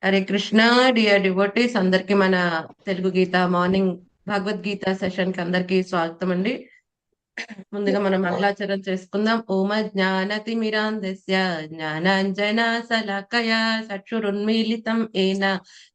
Hare Krishna. Dear devotees అందరికి మన తెలుగు గీత morning Bhagavad Gita session కి అందరికి స్వాగతం అండి. ముందుగా మనం మంగళాచరణ చేసుకుందాం. ఓమ జ్ఞానతిమిరాంధస్య జ్ఞానాంజన శలాకయ చక్షురున్మీలితం ఏన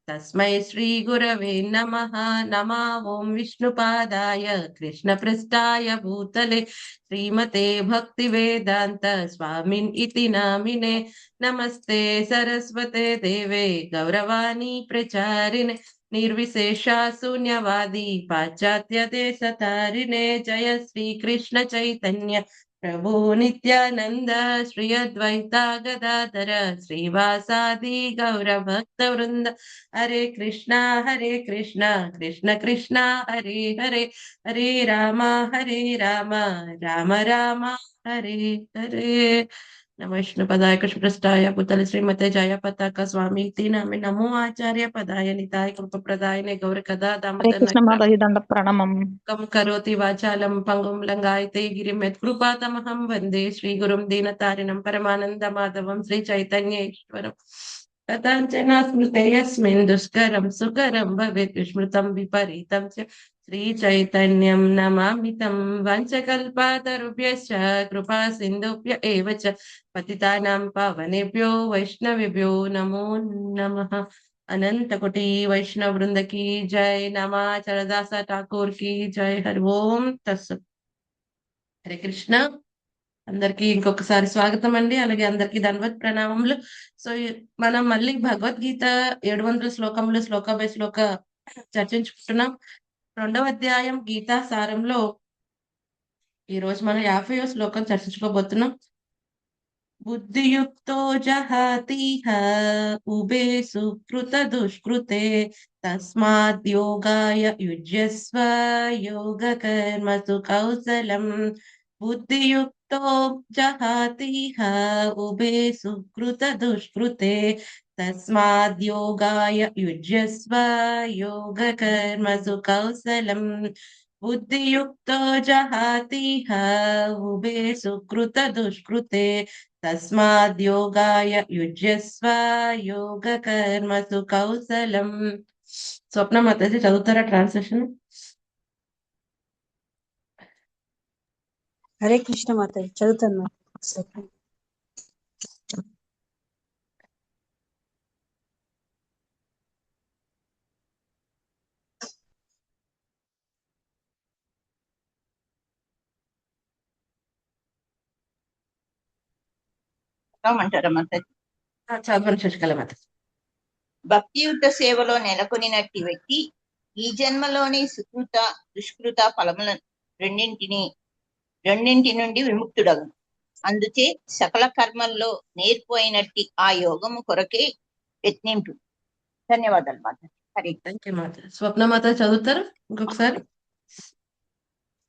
తస్మై శ్రీ గురవే నమః. నమా ఓం విష్ణుపాదాయ కృష్ణ పృష్ఠాయ భూతలే శ్రీమతే భక్తి వేదాంత స్వామిన్ ఇతి నామినే. నమస్తే సరస్వతే దేవే గౌరవాణి ప్రచారిణే నిర్విశేష శూన్యవాది పాశ్చాత్య దేశతారిణే. జయ శ్రీ కృష్ణ చైతన్య ప్రభు నిత్యానంద శ్రీ అద్వైత గదాధర శ్రీవాసాది గౌర భక్త వృంద. హరే కృష్ణ కృష్ణ కృష్ణ హరే హరే, హరే రామ రామ రామ హరే హరే. నమ విష్ణు పదాయ కృష్ణప్రస్థాయ పుతల శ్రీమతే జయ పతాక స్వామి నామి నమో ఆచార్య పదాయ నితాయ కృప ప్రదాయనే గౌర కథా హరే దామోదర కృష్ణ మాతాజీ దండ ప్రణమం. కం కరోతి వాచాలం పంగుం లంగాయతే గిరిం యత్కృపాతమహం వందే శ్రీ గురుం దీనతారిణం పరమానంద మాధవం శ్రీ చైతన్యేశ్వరం. కథాంచన స్మృతే యస్మిన్ దుష్కరం సుకరం భవేత్ విస్మృతం విపరీతం చ శ్రీ చైతన్యం నమామి తం. వంచకల్పాతరుభ్యశ్చ కృపా సింధుభ్య ఏవ చ పతితానాం పావనేభ్యో వైష్ణవేభ్యో నమో నమః. अनंत कोटि वैष्णव वृंद की जय. नमा चरदासा ठाकुर की जय. हरि ఓం తత్సత్. హరే కృష్ణ. అందరికి ఇంకొకసారి స్వాగతం అండి. అలాగే అందరికి ధన్వత్ ప్రణామములు. సో మనం మళ్ళీ భగవద్గీత 700 శ్లోకములు శ్లోక బై శ్లోక చర్చించుకుంటున్నాం. 2వ అధ్యాయం గీతా సారంలో ఈ రోజు మనం 50వ శ్లోకం చర్చించుకోబోతున్నాం. बुद्धियुक्तो जहातीह उभे सुकृत दुष्कृते तस्माद् योगाय युज्यस्व योगकर्मसु कौशलम्. बुद्धियुक्तो जहातीह उभे सुकृत दुष्कृते तस्माद् योगाय युज्यस्व योगकर्मसु कौशलम्. बुद्धियुक्तो जहातीह उभे सुकृत दुष्कृते तस्माद् योगाय युज्यस्व योगकर्मसु कौशलम्. స్వప్న మాతాజీ చదువుతారా ట్రాన్స్లేషన్? హరే కృష్ణ మాతాజీ చదువుతాను. అంటారా మాతాజీ? చదవండి శశికళ మాతాజీ. భక్తియుత సేవలో నెలకొనినట్టి వ్యక్తి ఈ జన్మలోని సుకృత దుష్కృత ఫలముల రెండింటి నుండి విముక్తుడగును. అందుచే సకల కర్మల్లో నేర్పు అయినట్టి ఆ యోగము కొరకే యత్నింపు. ధన్యవాదాలు మాతాజీ. Hari thank you Mataji. స్వప్న మాతాజీ చదువుతారు ఇంకొకసారి?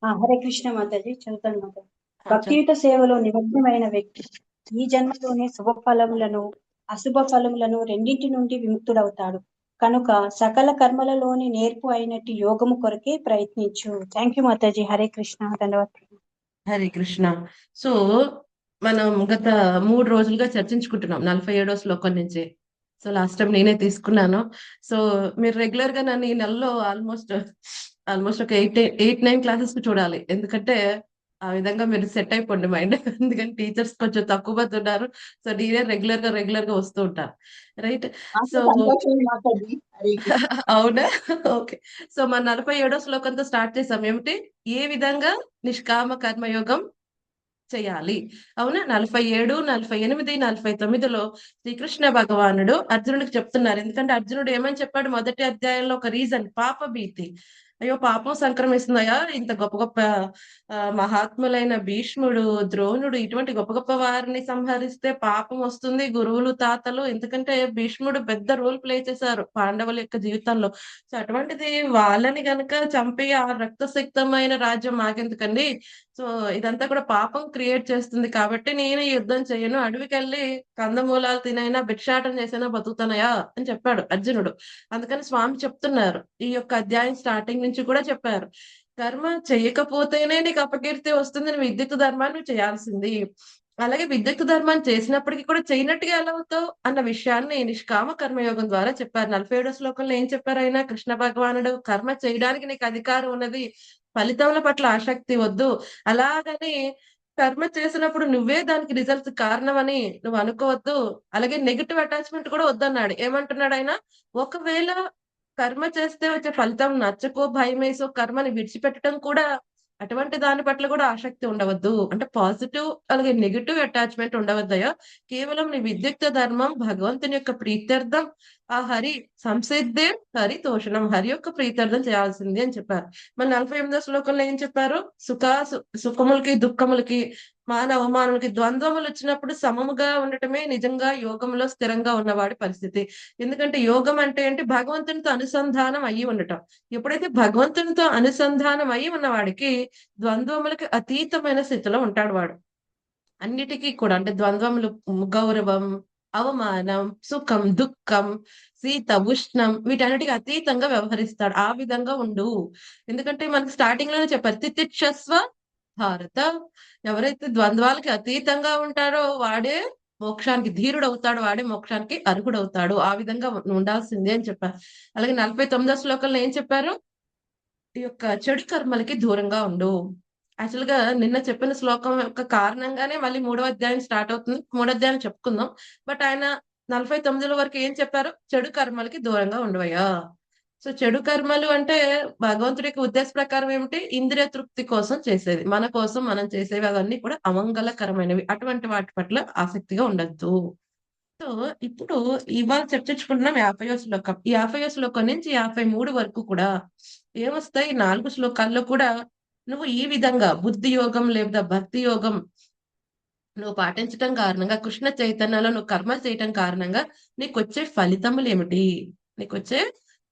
హరే కృష్ణ మాతాజీ చదువుతాను మాతాజీ. భక్తియుత సేవలో నిమగ్నమైన వ్యక్తి ఈ జన్మలోనే శుభ ఫలములను అశుభ ఫలములను రెండింటి నుండి విముక్తుడవుతాడు కనుక సకల కర్మలలోని నేర్పు అయినట్టు యోగము కొరకే ప్రయత్నించు. Thank you Mataji. హరే కృష్ణ. ధన్యవాదాలు. హరే కృష్ణ. సో మనం గత 3 రోజులుగా చర్చించుకుంటున్నాం 47వ శ్లోకం నుంచి. సో లాస్ట్ టైం నేనే తీసుకున్నాను. సో మీరు రెగ్యులర్ గా నన్ను ఈ నెలలో ఆల్మోస్ట్ ఒక 8-9 క్లాసెస్ కు చూడాలి. ఎందుకంటే ఆ విధంగా మీరు సెట్ అయిపోండి మైండ్. ఎందుకంటే టీచర్స్ కొంచెం తక్కువ మంది ఉన్నారు. సో నేనే రెగ్యులర్ గా వస్తూ ఉంటాను. రైట్. సో మాతాజీ. హరే కృష్ణ. అవునా? ఓకే. సో మన 47వ శ్లోకంతో స్టార్ట్ చేసాం. ఏమిటి? ఏ విధంగా నిష్కామ కర్మయోగం చేయాలి. అవునా? 47, 48, 49లో శ్రీకృష్ణ భగవానుడు అర్జునుడికి చెప్తున్నారు. ఎందుకంటే అర్జునుడు ఏమని చెప్పాడు మొదటి అధ్యాయంలో? ఒక రీజన్, పాప భీతి. అయ్యో పాపం సంక్రమిస్తుందయా, ఇంత గొప్ప గొప్ప మహాత్ములైన భీష్ముడు, ద్రోణుడు ఇటువంటి గొప్ప గొప్ప వారిని సంహరిస్తే పాపం వస్తుంది. గురువులు, తాతలు, ఎందుకంటే భీష్ముడు పెద్ద రోల్ ప్లే చేశారు పాండవుల యొక్క జీవితంలో. సో అటువంటిది వాళ్ళని గనక చంపి ఆ రక్తసిక్తమైన రాజ్యం మాకెందుకండి? సో ఇదంతా కూడా పాపం క్రియేట్ చేస్తుంది కాబట్టి నేను యుద్ధం చేయను, అడవికి వెళ్ళి కందమూలాలు తినైనా భిక్షాటం చేసైనా బతుకుతానయా అని చెప్పాడు అర్జునుడు. అందుకని స్వామి చెప్తున్నారు, ఈ యొక్క అధ్యాయం స్టార్టింగ్ నుంచి కూడా చెప్పారు, కర్మ చేయకపోతేనే నీకు అపకీర్తి వస్తుంది, నువ్వు విద్యుత్ ధర్మాన్ని చేయాల్సింది. అలాగే విద్యుక్త ధర్మాన్ని చేసినప్పటికీ కూడా చేయనట్టుగా ఎలా అవుతావు అన్న విషయాన్ని నిష్కామ కర్మయోగం ద్వారా చెప్పారు. 47వ శ్లోకంలో ఏం చెప్పారు ఆయన? కృష్ణ భగవానుడు కర్మ చేయడానికి నీకు అధికారం ఉన్నది. ఫలితముల పట్ల ఆసక్తి వద్దు. అలాగని కర్మ చేసినప్పుడు నువ్వే దానికి రిజల్ట్స్ కారణమని నువ్వు అనుకోవద్దు. అలాగే నెగెటివ్ అటాచ్‌మెంట్ కూడా వద్దన్నాడు. ఏమంటున్నాడు ఆయన? ఒకవేళ కర్మ చేస్తే వచ్చే ఫలితం నచ్చకో, భయమేసో కర్మని విడిచిపెట్టడం కూడా అటువంటి దాని పట్ల కూడా ఆసక్తి ఉండవద్దు. అంటే పాజిటివ్ అలాగే నెగెటివ్ అటాచ్‌మెంట్ ఉండవద్దయ్యా. కేవలం నీ విద్యుక్త ధర్మం భగవంతుని యొక్క ప్రీత్యర్థం ఆ హరి సంసిద్ధే హరి తోషణం. హరి యొక్క ప్రీత్యర్థం చేయాల్సింది అని చెప్పారు. మరి 48వ శ్లోకంలో ఏం చెప్పారు? సుఖములకి, దుఃఖములకి, మాన అవమానాలకి ద్వంద్వములు వచ్చినప్పుడు సమముగా ఉండటమే నిజంగా యోగంలో స్థిరంగా ఉన్నవాడి పరిస్థితి. ఎందుకంటే యోగం అంటే ఏంటి? భగవంతునితో అనుసంధానం అయ్యి ఉండటం. ఎప్పుడైతే భగవంతునితో అనుసంధానం అయ్యి ఉన్నవాడికి ద్వంద్వములకి అతీతమైన స్థితిలో ఉంటాడు వాడు. అన్నిటికీ కూడా అంటే ద్వంద్వములు గౌరవం, అవమానం, సుఖం, దుఃఖం, శీత, ఉష్ణం వీటన్నిటికి అతీతంగా వ్యవహరిస్తాడు. ఆ విధంగా ఉండు. ఎందుకంటే మనకి స్టార్టింగ్ లోనే చెప్పారు. తితిక్షస్వ భారత. ఎవరైతే ద్వంద్వాలకి అతీతంగా ఉంటారో వాడే మోక్షానికి ధీరుడవుతాడు. వాడే మోక్షానికి అర్హుడవుతాడు. ఆ విధంగా ఉండాల్సిందే అని చెప్పారు. అలాగే 49వ శ్లోకంలో ఏం చెప్పారు? ఈ యొక్క చెడు కర్మలకి దూరంగా ఉండు. యాక్చువల్ గా నిన్న చెప్పిన శ్లోకం యొక్క కారణంగానే మళ్ళీ 3వ అధ్యాయం స్టార్ట్ అవుతుంది. 3వ అధ్యాయం చెప్పుకుందాం. బట్ ఆయన 49 వరకు ఏం చెప్పారు? చెడు కర్మలకి దూరంగా ఉండవయ్యా. సో చెడు కర్మలు అంటే భగవంతుడి యొక్క ఉద్దేశ ప్రకారం ఏమిటి? ఇంద్రియ తృప్తి కోసం చేసేది. మన కోసం మనం చేసేవి అవన్నీ కూడా అమంగళకరమైనవి. అటువంటి వాటి పట్ల ఆసక్తిగా ఉండొద్దు. సో ఇప్పుడు ఇవాళ చర్చించుకుంటున్నాం 50వ శ్లోకం. ఈ 50వ శ్లోకం నుంచి 53 వరకు కూడా ఏమొస్తాయి? 4 శ్లోకాల్లో కూడా నువ్వు ఈ విధంగా బుద్ధి యోగం లేదా భక్తి యోగం నువ్వు పాటించటం కారణంగా కృష్ణ చైతన్యంలో నువ్వు కర్మలు చేయటం కారణంగా నీకొచ్చే ఫలితములు ఏమిటి? నీకొచ్చే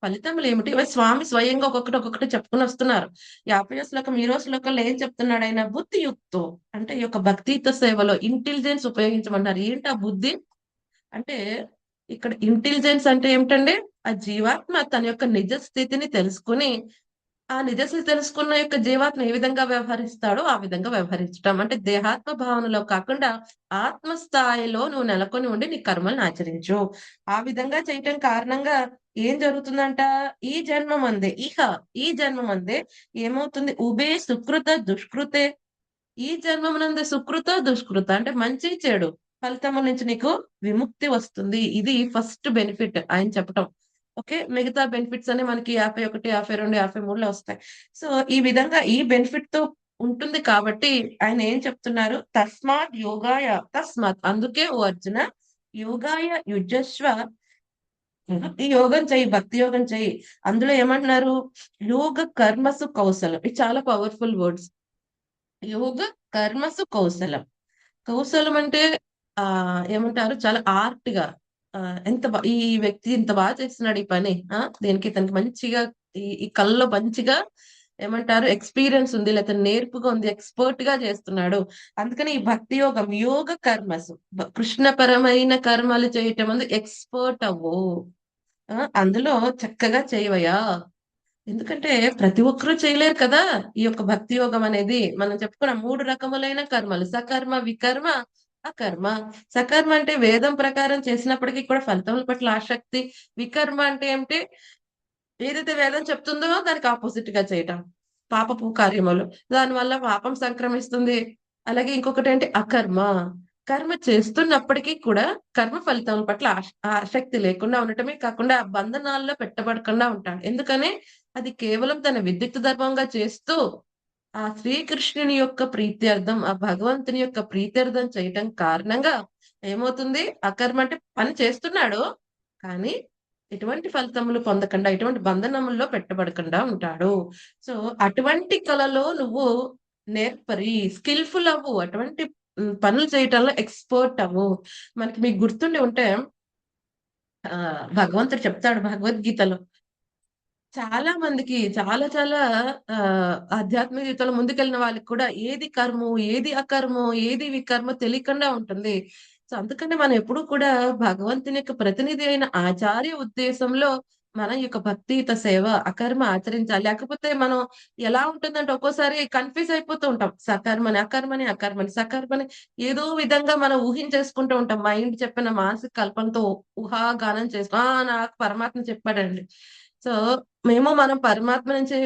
ఫలితములు ఏమిటి? స్వామి స్వయంగా ఒక్కొక్కటి చెప్పుకుని వస్తున్నారు. 50వ శ్లోకం ఈరోజు శ్లోకంలో ఏం చెప్తున్నాడు ఆయన? బుద్ధియుక్తో అంటే ఈ యొక్క భక్తియుత సేవలో ఇంటెలిజెన్స్ ఉపయోగించమన్నారు. ఏంటి ఆ బుద్ధి? అంటే ఇక్కడ ఇంటెలిజెన్స్ అంటే ఏమిటండి? ఆ జీవాత్మ తన యొక్క నిజ స్థితిని తెలుసుకుని ఆ నిజ స్థితి తెలుసుకున్న యొక్క జీవాత్మ ఏ విధంగా వ్యవహరిస్తాడో ఆ విధంగా వ్యవహరించటం. అంటే దేహాత్మ భావనలో కాకుండా ఆత్మ స్థాయిలో నువ్వు నెలకొని ఉండి నీ కర్మలను ఆచరించు. ఆ విధంగా చేయటం కారణంగా ఏం జరుగుతుందంట? ఈ జన్మమందే ఈ జన్మమందే ఏమవుతుంది? ఉభే సుకృత దుష్కృతే. ఈ జన్మమునందు సుకృత దుష్కృత అంటే మంచి చెడు ఫలితముల నుంచి నీకు విముక్తి వస్తుంది. ఇది ఫస్ట్ బెనిఫిట్ ఆయన చెప్పటం. ఓకే. మిగతా బెనిఫిట్స్ అన్ని మనకి 51, 52, 53లో వస్తాయి. సో ఈ విధంగా ఈ బెనిఫిట్ తో ఉంటుంది కాబట్టి ఆయన ఏం చెప్తున్నారు? తస్మాత్ అందుకే ఓ అర్జున యోగాయ యుజస్వ. ఈ యోగం చెయ్యి, భక్తి యోగం చెయ్యి. అందులో ఏమంటున్నారు? యోగ కర్మసు కౌశలం. ఇది చాలా పవర్ఫుల్ వర్డ్స్. యోగ కర్మసు కౌశలం. కౌశలం అంటే ఏమంటారు? చాలా ఆర్ట్ గా ఈ వ్యక్తి ఇంత బాగా చేస్తున్నాడు ఈ పని. దీనికి ఇతనికి మంచిగా ఈ కళలో మంచిగా ఏమంటారు? ఎక్స్పీరియన్స్ ఉంది, లేకపోతే నేర్పుగా ఉంది, ఎక్స్పర్ట్ గా చేస్తున్నాడు. అందుకని ఈ భక్తి యోగం యోగ కర్మసు కృష్ణపరమైన కర్మలు చేయటం అందు ఎక్స్పర్ట్ అవ్వు. అందులో చక్కగా చేయవయ్యా. ఎందుకంటే ప్రతి ఒక్కరూ చేయలేరు కదా ఈ యొక్క భక్తి యోగం అనేది. మనం చెప్పుకున్న 3 రకములైన కర్మలు సకర్మ, వికర్మ, అకర్మ. సకర్మ అంటే వేదం ప్రకారం చేసినప్పటికీ కూడా ఫలితముల పట్ల ఆసక్తి. వికర్మ అంటే ఏమిటి? ఏదైతే వేదం చెప్తుందో దానికి ఆపోజిట్ గా చేయటం. పాపపు కార్యములు. దానివల్ల పాపం సంక్రమిస్తుంది. అలాగే ఇంకొకటి ఏంటి? అకర్మ. కర్మ చేస్తున్నప్పటికీ కూడా కర్మ ఫలితం పట్ల ఆసక్తి లేకుండా ఉండటమే కాకుండా బంధనాల్లో పెట్టబడకుండా ఉంటాడు. ఎందుకని? అది కేవలం తన విద్యుత్ ధర్మంగా చేస్తూ ఆ శ్రీకృష్ణుని యొక్క ప్రీత్యర్థం, ఆ భగవంతుని యొక్క ప్రీత్యర్థం చేయటం కారణంగా ఏమవుతుంది? అకర్మ అంటే పని చేస్తున్నాడు కానీ ఎటువంటి ఫలితములు పొందకుండా, ఎటువంటి బంధనముల్లో పెట్టబడకుండా ఉంటాడు. సో అటువంటి కళలో నువ్వు నేర్పరి, స్కిల్ఫుల్ అవ్వు. అటువంటి పనులు చేయటంలో ఎక్స్పర్ట్ అవ్వు. మీకు గుర్తుండి ఉంటే భగవంతుడు చెప్తాడు భగవద్గీతలో. చాలా మందికి చాలా చాలా ఆధ్యాత్మిక జీవితంలో ముందుకెళ్ళిన వాళ్ళకి కూడా ఏది కర్మో, ఏది అకర్మో, ఏది వికర్మో తెలియకుండా ఉంటుంది. సో అందుకని మనం ఎప్పుడు కూడా భగవంతుని యొక్క ప్రతినిధి అయిన ఆచార్య ఉద్దేశంలో మన యొక్క భక్తియుత సేవ అకర్మ ఆచరించాలి. లేకపోతే మనం ఎలా ఉంటుందంటే ఒక్కోసారి కన్‌ఫ్యూజ్ అయిపోతూ ఉంటాం. సకర్మని, అకర్మని, అకర్మని, సకర్మని ఏదో విధంగా మనం ఊహించేసుకుంటూ ఉంటాం. మైండ్ చెప్పిన మానసిక కల్పనతో ఊహాగానం చేస్తూ నాకు పరమాత్మ చెప్పాడండి. సో, మనం పరమాత్మ నుంచి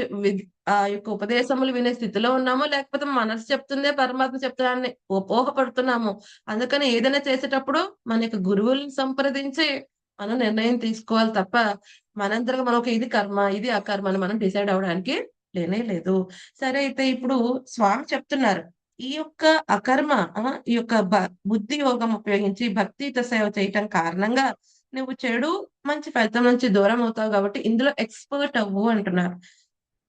ఆ యొక్క ఉపదేశములు వినే స్థితిలో ఉన్నామో, లేకపోతే మనసు చెప్తుందే పరమాత్మ చెప్తున్నాడని అపోహపడుతున్నాము. అందుకని ఏదైనా చేసేటప్పుడు మన యొక్క గురువుల్ని సంప్రదించి మనం నిర్ణయం తీసుకోవాలి తప్ప మనంతరగా మనం ఇది కర్మ, ఇది అకర్మ అని మనం డిసైడ్ అవ్వడానికి లేనే లేదు. సరే అయితే ఇప్పుడు స్వామి చెప్తున్నారు. ఈ యొక్క అకర్మ ఈ యొక్క బుద్ధి యోగం ఉపయోగించి భక్తియుత సేవ చేయటం కారణంగా నువ్వు చెడు, మంచి ఫలితం నుంచి దూరం అవుతావు కాబట్టి ఇందులో ఎక్స్‌పర్ట్ అవ్వు అంటున్నారు.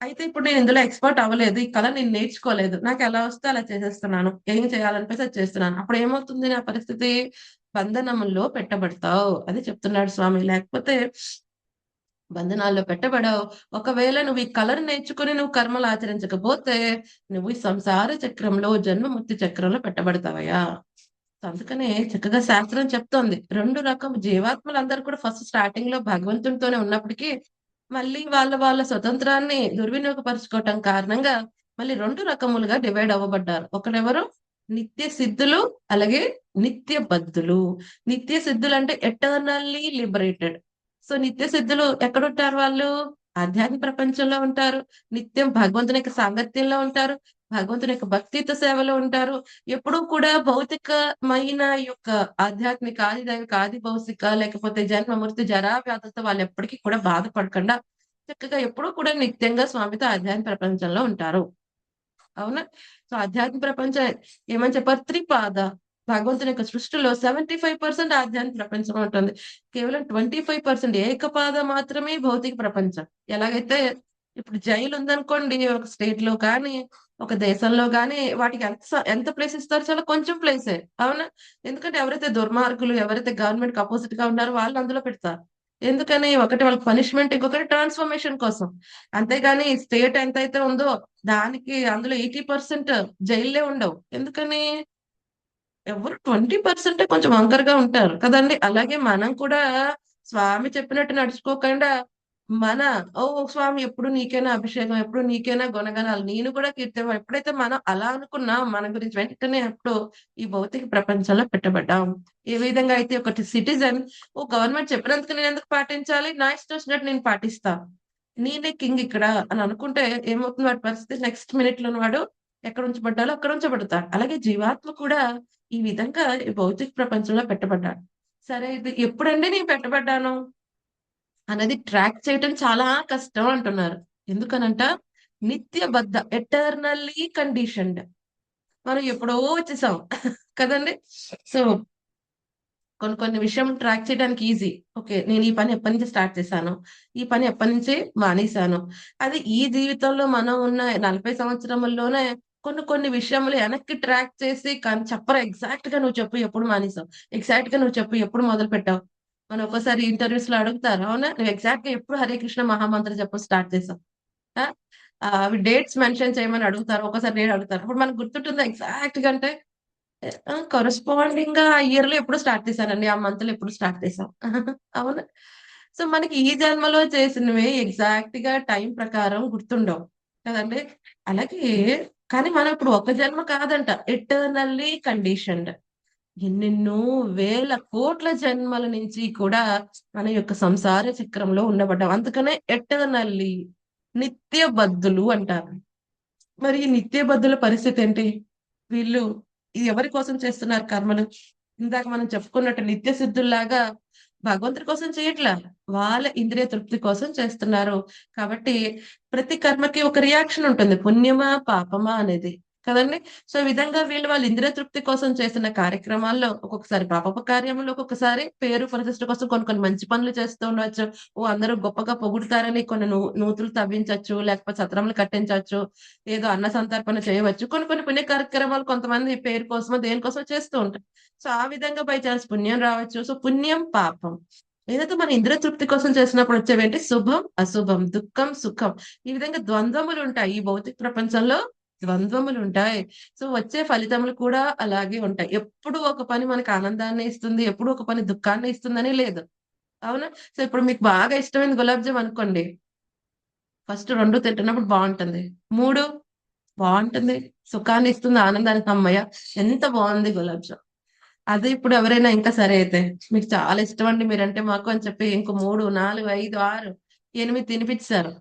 అయితే ఇప్పుడు నేను ఇందులో ఎక్స్‌పర్ట్ అవ్వలేదు. ఈ కళ నేను నేర్చుకోలేదు. నాకెలా వస్తే అలా చేసేస్తున్నాను. ఏం చేయాలనిపిస్తే అది చేస్తున్నాను. అప్పుడు ఏమవుతుంది నా పరిస్థితి? బంధనముల్లో పెట్టబడతావు. అది చెప్తున్నాడు స్వామి. లేకపోతే బంధనాల్లో పెట్టబడవు. ఒకవేళ నువ్వు ఈ కళను నేర్చుకొని నువ్వు కర్మలు ఆచరించకపోతే, నువ్వు ఈ సంసార చక్రంలో, జన్మ మృత్యు చక్రంలో పెట్టబడతావయ్యా! అందుకనే చక్కగా శాస్త్రం చెప్తోంది. 2 రకం జీవాత్మలందరూ కూడా ఫస్ట్ స్టార్టింగ్‌లో భగవంతునితోనే ఉన్నప్పటికీ, మళ్ళీ వాళ్ళ స్వతంత్రాన్ని దుర్వినియోగపరుచుకోవటం కారణంగా, మళ్ళీ 2 రకములుగా డివైడ్ అవ్వబడ్డారు. ఒకరెవరు? నిత్య సిద్ధులు, అలాగే నిత్య బద్ధులు. నిత్య సిద్ధులంటే ఎటర్నల్లీ లిబరేటెడ్. సో, నిత్య సిద్ధులు ఎక్కడుంటారు వాళ్ళు? ఆధ్యాత్మిక ప్రపంచంలో ఉంటారు. నిత్యం భగవంతుని యొక్క సాంగత్యంలో ఉంటారు. భగవంతుని యొక్క భక్తియుత సేవలో ఉంటారు. ఎప్పుడూ కూడా భౌతికమైన యొక్క ఆధ్యాత్మిక, ఆదిదైవిక, ఆది భౌతిక లేకపోతే జన్మ, మృత్యు, జరా, వ్యాధులతో వాళ్ళెప్పటికి కూడా బాధపడకుండా చక్కగా ఎప్పుడూ కూడా నిత్యంగా స్వామితో ఆధ్యాత్మిక ప్రపంచంలో ఉంటారు. అవునా? సో, ఆధ్యాత్మిక ప్రపంచం ఏమని చెప్పారు? త్రిపాద. భగవంతుని యొక్క సృష్టిలో 75% ఆధ్యాత్మిక ప్రపంచం ఉంటుంది. కేవలం 25% ఏకపాద మాత్రమే భౌతిక ప్రపంచం. ఎలాగైతే ఇప్పుడు జైలుందనుకోండి ఒక స్టేట్‌లో కానీ, ఒక దేశంలో గాని వాటికి ఎంత ప్లేస్ ఇస్తారు? చాలా కొంచెం ప్లేసే. అవునా? ఎందుకంటే ఎవరైతే దుర్మార్గులు, ఎవరైతే గవర్నమెంట్‌కి అపోజిట్‌గా ఉన్నారో వాళ్ళని అందులో పెడతారు. ఎందుకని? ఒకటి వాళ్ళకి పనిష్మెంట్, ఇంకొకటి ట్రాన్స్‌ఫర్మేషన్ కోసం. అంతేగాని స్టేట్ ఎంతైతే ఉందో దానికి అందులో 80% జైల్లే ఉండవు. ఎందుకని? ఎవరు 20% కొంచెం వంకరగా ఉంటారు కదండీ! అలాగే మనం కూడా స్వామి చెప్పినట్టు నడుచుకోకుండా మన స్వామి ఎప్పుడు నీకేనా అభిషేకం, ఎప్పుడు నీకేనా గుణగణాలు, నేను కూడా కీర్తన ఎప్పుడైతే మనం అలా అనుకున్నాం మన గురించి వెంటనే అప్పుడు ఈ భౌతిక ప్రపంచంలో పెట్టబడ్డాం. ఏ విధంగా అయితే ఒకటి సిటిజన్ గవర్నమెంట్ చెప్పినందుకు నేనెందుకు పాటించాలి? నా ఇష్టం వచ్చినట్టు నేను పాటిస్తా. నేనే కింగ్ ఇక్కడ అని అనుకుంటే ఏమవుతుంది వాడి పరిస్థితి నెక్స్ట్ మినిట్‌లోని వాడు ఎక్కడ ఉంచబడ్డాలో అక్కడ ఉంచబడతాడు. అలాగే జీవాత్మ కూడా ఈ విధంగా ఈ భౌతిక ప్రపంచంలో పెట్టబడ్డాడు. సరే ఇది ఎప్పుడండి నేను పెట్టబడ్డాను? అనేది ట్రాక్ చేయటం చాలా కష్టం అంటున్నారు. ఎందుకనంట నిత్యబద్ధ ఎటర్నల్లీ కండిషన్డ్. మనం ఎప్పుడో వచ్చేసాం కదండీ! సో, కొన్ని విషయం ట్రాక్ చేయడానికి ఈజీ. ఓకే. నేను ఈ పని ఎప్పటినుంచి స్టార్ట్ చేశాను. ఈ పని ఎప్పటినుంచి మానేశాను. అది ఈ జీవితంలో మనం ఉన్న 40 సంవత్సరముల్లోనే కొన్ని విషయములు వెనక్కి ట్రాక్ చేసి చెప్పరు ఎగ్జాక్ట్‌గా నువ్వు చెప్పు ఎప్పుడు మానేసావు? ఎగ్జాక్ట్‌గా నువ్వు చెప్పు ఎప్పుడు మొదలుపెట్టావు? మనం ఒక్కోసారి ఇంటర్వ్యూస్‌లో అడుగుతారు. అవునా? నువ్వు ఎగ్జాక్ట్‌గా ఎప్పుడు హరే కృష్ణ మహామంత్రం చెప్పు స్టార్ట్ చేసావు? ఆ! అవి డేట్స్ మెన్షన్ చేయమని అడుగుతారు. ఒక్కోసారి డేట్ అడుగుతారు. అప్పుడు మనకు గుర్తుంటుందా ఎగ్జాక్ట్‌గా అంటే కరస్పాండింగ్‌గా ఆ ఇయర్‌లో ఎప్పుడో స్టార్ట్ చేశానండి. ఆ మంత్‌లో ఎప్పుడో స్టార్ట్ చేశాం. అవునా? సో, మనకి ఈ జన్మలో చేసినవి ఎగ్జాక్ట్‌గా టైం ప్రకారం గుర్తుండవు. కదండీ! అలాగే కానీ మనం ఇప్పుడు ఒక జన్మ కాదంట. Eternally conditioned. ఎన్నెన్నో వేల కోట్ల జన్మల నుంచి కూడా మన యొక్క సంసార చక్రంలో ఉండబడ్డాం. అందుకనే ఎటర్నల్లీ నిత్య బద్ధులు అంటారు. మరి ఈ నిత్య బద్ధుల పరిస్థితేంటి? వీళ్ళు ఇది ఎవరి కోసం చేస్తున్నారు కర్మలు? ఇందాక మనం చెప్పుకున్నట్టు నిత్య సిద్ధుల్లాగా భగవంతుడి కోసం చేయట్లా. వాళ్ళ ఇంద్రియ తృప్తి కోసం చేస్తున్నారు. కాబట్టి ప్రతి కర్మకి ఒక రియాక్షన్ ఉంటుంది. పుణ్యమా? పాపమా? అనేది. కదండీ! సో, ఈ విధంగా వాళ్ళ ఇంద్రియ తృప్తి కోసం చేస్తున్న కార్యక్రమాల్లో ఒక్కొక్కసారి పాపపు కార్యములు, ఒక్కొక్కసారి పేరు ప్రతిష్ట కోసం కొన్ని మంచి పనులు చేస్తూ ఉండవచ్చు. అందరూ గొప్పగా పొగుడుతారని కొన్ని నూతులు తవ్వించొచ్చు, లేకపోతే సత్రములు కట్టించొచ్చు. ఏదో అన్న సంతర్పణ చేయవచ్చు. కొన్ని పుణ్య కార్యక్రమాలు కొంతమంది పేరు కోసమో, దేనికోసమో చేస్తూ ఉంటారు. సో, ఆ విధంగా బై చాన్స్ పుణ్యం రావచ్చు. సో, పుణ్యం, పాపం. ఏదైతే మన ఇంద్రియ తృప్తి కోసం చేసినప్పుడు వచ్చేవేంటి శుభం, అశుభం, దుఃఖం, సుఖం. ఈ విధంగా ద్వంద్వములుంటాయి. ఈ భౌతిక ప్రపంచంలో ద్వంద్వములుంటాయి. సో, వచ్చే ఫలితములు కూడా అలాగే ఉంటాయి. ఎప్పుడు ఒక పని మనకు ఆనందాన్ని ఇస్తుంది, ఎప్పుడు ఒక పని దుఃఖాన్ని ఇస్తుందని లేదు. అవునా? సో ఇప్పుడు మీకు బాగా ఇష్టమైన గులాబ్ జామ్ అనుకోండి. ఫస్ట్ 2 తింటున్నప్పుడు బాగుంటుంది. 3 బాగుంటుంది. సుఖాన్ని ఇస్తుంది, ఆనందానికి. హమ్మయ్య! ఎంత బాగుంది గులాబ్ జామ్. అదే ఇప్పుడు ఎవరైనా ఇంకా సరే అయితే మీకు చాలా ఇష్టం అండి మీరంటే మాకు అని చెప్పి ఇంకో 3, 4, 5, 6, 8 తినిపించారు.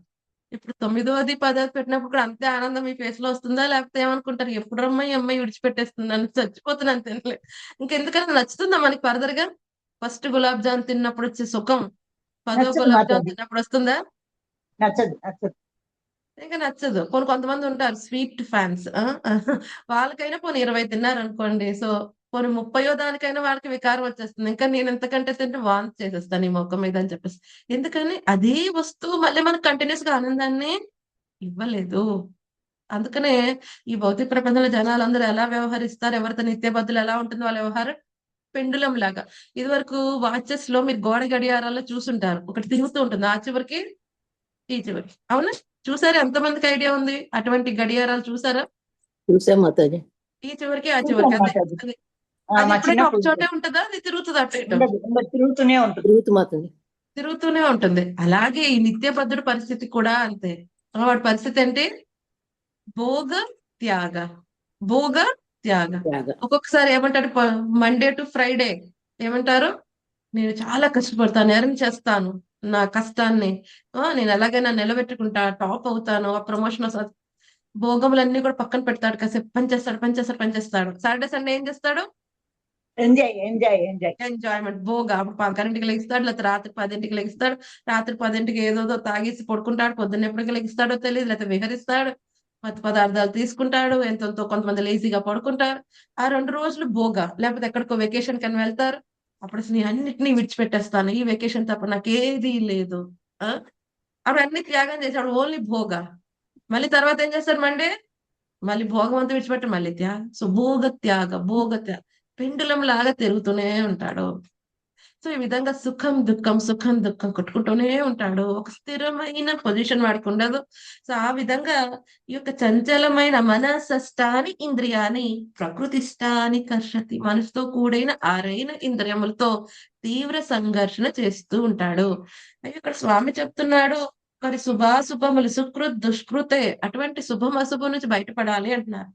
ఇప్పుడు 9వది 10వది పెట్టినప్పుడు కూడా అంతే ఆనందం మీ ఫేస్ లో వస్తుందా? లేకపోతే ఏమనుకుంటారు, ఎప్పుడు రమ్మా ఈ అమ్మాయి విడిచిపెట్టేస్తుంది, నన్ను చచ్చిపోతున్నాను తినలే. ఇంకెందుకని నచ్చుతుందా మనకి ఫర్దర్ గా? ఫస్ట్ గులాబ్ జామ్ తిన్నప్పుడు వచ్చే సుఖం 10వ నచ్చదు గులాబ్ మాకు జామ్ అది. తిన్నప్పుడు వస్తుందా? నచ్చదు. ఇంకా నచ్చదు. కొంతమంది ఉంటారు స్వీట్ ఫ్యాన్స్. వాళ్ళకైనా పోనీ 20 తిన్నారనుకోండి. సో పోనీ 30వ దానికైనా వాళ్ళకి వికారం వచ్చేస్తుంది. ఇంకా నేను ఎంతకంటే తింటే వాంతి చేసేస్తాను ఈ మొఖం మీద అని చెప్పేసి. ఎందుకని అదే వస్తువు మళ్ళీ మనకు కంటిన్యూస్ గా ఆనందాన్ని ఇవ్వలేదు. అందుకనే ఈ భౌతిక ప్రపంచంలో జనాలందరూ ఎలా వ్యవహరిస్తారు, ఎవరితో నిత్య బదులు ఎలా ఉంటుంది వాళ్ళ వ్యవహారం, పెండులం లాగా. ఇదివరకు వాచెస్ లో మీరు గోడ గడియారాల్లో చూసుంటారు. ఒకటి తిరుగుతూ ఉంటుంది. ఆ చివరికి ఈ చివరికి. అవునా? చూసారా? ఎంతమందికి ఐడియా ఉంది? అటువంటి గడియారాలు చూసారా? చూసాం మాతాజీ. ఈ చివరికి, ఆ చివరికి. చూసాను అదే మాతాజీ. అది మా ఎప్పుడైనా ఒక చిన్నప్పుడు చోటే ఉంటదా? అది తిరుగుతదా అటు ఇటు? ఉండదు, తిరుగుతూనే ఉంటుంది. తిరుగుతూ మాతాజీ. తిరుగుతూనే ఉంటుంది. అలాగే ఈ నిత్యబద్ధుడి పరిస్థితి కూడా అంతే. వాడి పరిస్థితి ఏంటి? భోగ త్యాగ. భోగ త్యాగ. త్యాగ. ఒక్కొక్కసారి ఏమంటాడు? మండే టు ఫ్రైడే ఏమంటారు? నేను చాలా కష్టపడతాను, ఎర్న్ చేస్తాను, నా కష్టాన్ని నేను ఎలాగైనా నిలబెట్టుకుంటా, టాప్ అవుతాను, ఆ ప్రమోషన్ వస్తుంది. భోగములన్నీ కూడా పక్కన పెడతాడు. కాసేపు పనిచేస్తాడు. సాటర్డే సండే ఏం చేస్తాడు? ఎంజాయ్. ఎంజాయ్మెంట్. భోగ. అప్పుడు 10కి లెగిస్తాడు, లేకపోతే రాత్రి 10కి లెగిస్తాడు. రాత్రి 10కి ఏదోదో తాగేసి పడుకుంటాడు. పొద్దున్న ఎప్పటికి లెగిస్తాడో తెలియదు, లేకపోతే విహరిస్తాడు, మత్తు పదార్థాలు తీసుకుంటాడు. ఎంతో కొంతమంది లేజీగా పడుకుంటారు. ఆ 2 రోజులు భోగ. లేకపోతే ఎక్కడికో వెకేషన్ కని వెళ్తారు. అప్పుడు అసలు నేను అన్నిటినీ విడిచిపెట్టేస్తాను, ఈ వెకేషన్ తప్ప నాకేది లేదు. ఆ అప్పుడు అన్ని త్యాగం చేశాడు, ఓన్లీ భోగ. మళ్ళీ తర్వాత ఏం చేస్తాడు? మళ్ళీ భోగం అంతా విడిచిపెట్టి మళ్ళీ త్యాగం. సో భోగ త్యాగ పెండులం లాగా తిరుగుతూనే ఉంటాడు. సో ఈ విధంగా సుఖం దుఃఖం కొట్టుకుంటూనే ఉంటాడు. ఒక స్థిరమైన పొజిషన్ వాడికి ఉండదు. సో ఆ విధంగా ఈ యొక్క చంచలమైన మనసష్టాని ఇంద్రియాని ప్రకృతిష్టాని కర్షతి. మనసుతో కూడైన 6 ఇంద్రియములతో తీవ్ర సంఘర్షణ చేస్తూ ఉంటాడు. అయితే ఇక్కడ స్వామి చెప్తున్నాడు, మరి శుభాశుభములు సుకృత్ దుష్కృతే, అటువంటి శుభం అశుభం నుంచి బయటపడాలి అంటున్నారు.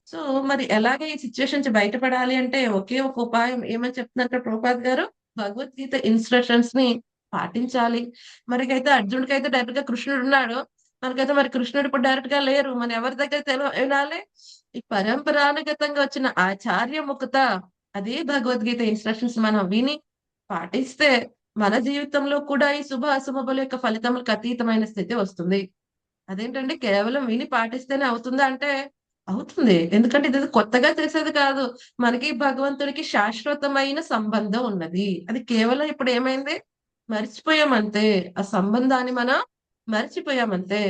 సో మరి ఎలాగ ఈ సిచ్యువేషన్ నుంచి బయటపడాలి అంటే ఒకే ఒక ఉపాయం ఏమని చెప్తున్నారు ఇక్కడ ప్రభుపాద్ గారు? భగవద్గీత ఇన్స్ట్రక్షన్స్ ని పాటించాలి. మరికైతే అర్జునుడికైతే డైరెక్ట్ గా కృష్ణుడు ఉన్నాడు. మనకైతే మరి కృష్ణుడు ఇప్పుడు డైరెక్ట్ గా లేరు. మన ఎవరి దగ్గర వినాలి? ఈ పరంపరానుగతంగా వచ్చిన ఆచార్య ముఖత, అదే భగవద్గీత ఇన్స్ట్రక్షన్స్ మనం విని పాటిస్తే మన జీవితంలో కూడా ఈ శుభ అశుభముల యొక్క ఫలితములకు అతీతమైన స్థితి వస్తుంది. అదేంటండి, కేవలం విని పాటిస్తేనే అవుతుందా అంటే అవుతుంది. ఎందుకంటే ఇది కొత్తగా చేసేది కాదు. మనకి భగవంతుడికి శాశ్వతమైన సంబంధం ఉన్నది. అది కేవలం ఇప్పుడు ఏమైంది? మర్చిపోయామంతే. ఆ సంబంధాన్ని మనం మర్చిపోయామంతే.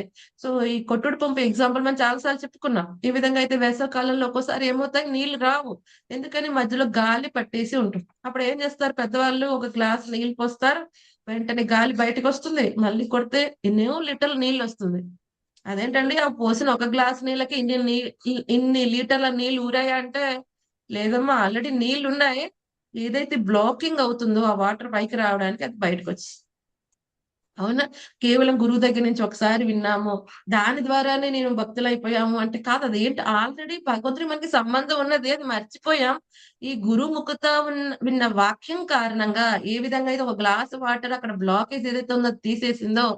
సో ఈ కొట్టుడు పంపు ఎగ్జాంపుల్ మనం చాలా సార్లు చెప్పుకున్నాం. ఈ విధంగా అయితే వేసవి కాలంలో ఒక్కోసారి ఏమవుతాయి, నీళ్లు రావు. ఎందుకని? మధ్యలో గాలి పట్టేసి ఉంటుంది. అప్పుడు ఏం చేస్తారు పెద్దవాళ్ళు? ఒక గ్లాస్ నీళ్లు పోస్తారు. వెంటనే గాలి బయటకు వస్తుంది. మళ్ళీ కొడితే ఎన్నో లీటర్ల నీళ్ళు వస్తుంది. అదేంటండి, ఆ పోసిన ఒక గ్లాస్ నీళ్ళకి ఇన్ని లీటర్ల నీళ్ళు ఊరాయా అంటే, లేదమ్మా, ఆల్రెడీ నీళ్లు ఉన్నాయి. ఏదైతే బ్లాకింగ్ అవుతుందో ఆ వాటర్ పైకి రావడానికి అది బయటకు వచ్చి. అవునా? కేవలం గురువు దగ్గర నుంచి ఒకసారి విన్నాము, దాని ద్వారానే నేను భక్తులైపోయాము అంటే కాదు. అదేంటి, ఆల్రెడీ భగవంతుడి మనకి సంబంధం ఉన్నది, అది మర్చిపోయాం. ఈ గురు ముఖత విన్న వాక్యం కారణంగా ఏ విధంగా అయితే ఒక గ్లాస్ వాటర్ అక్కడ బ్లాకేజ్ ఏదైతే ఉందో అది తీసేసిందో,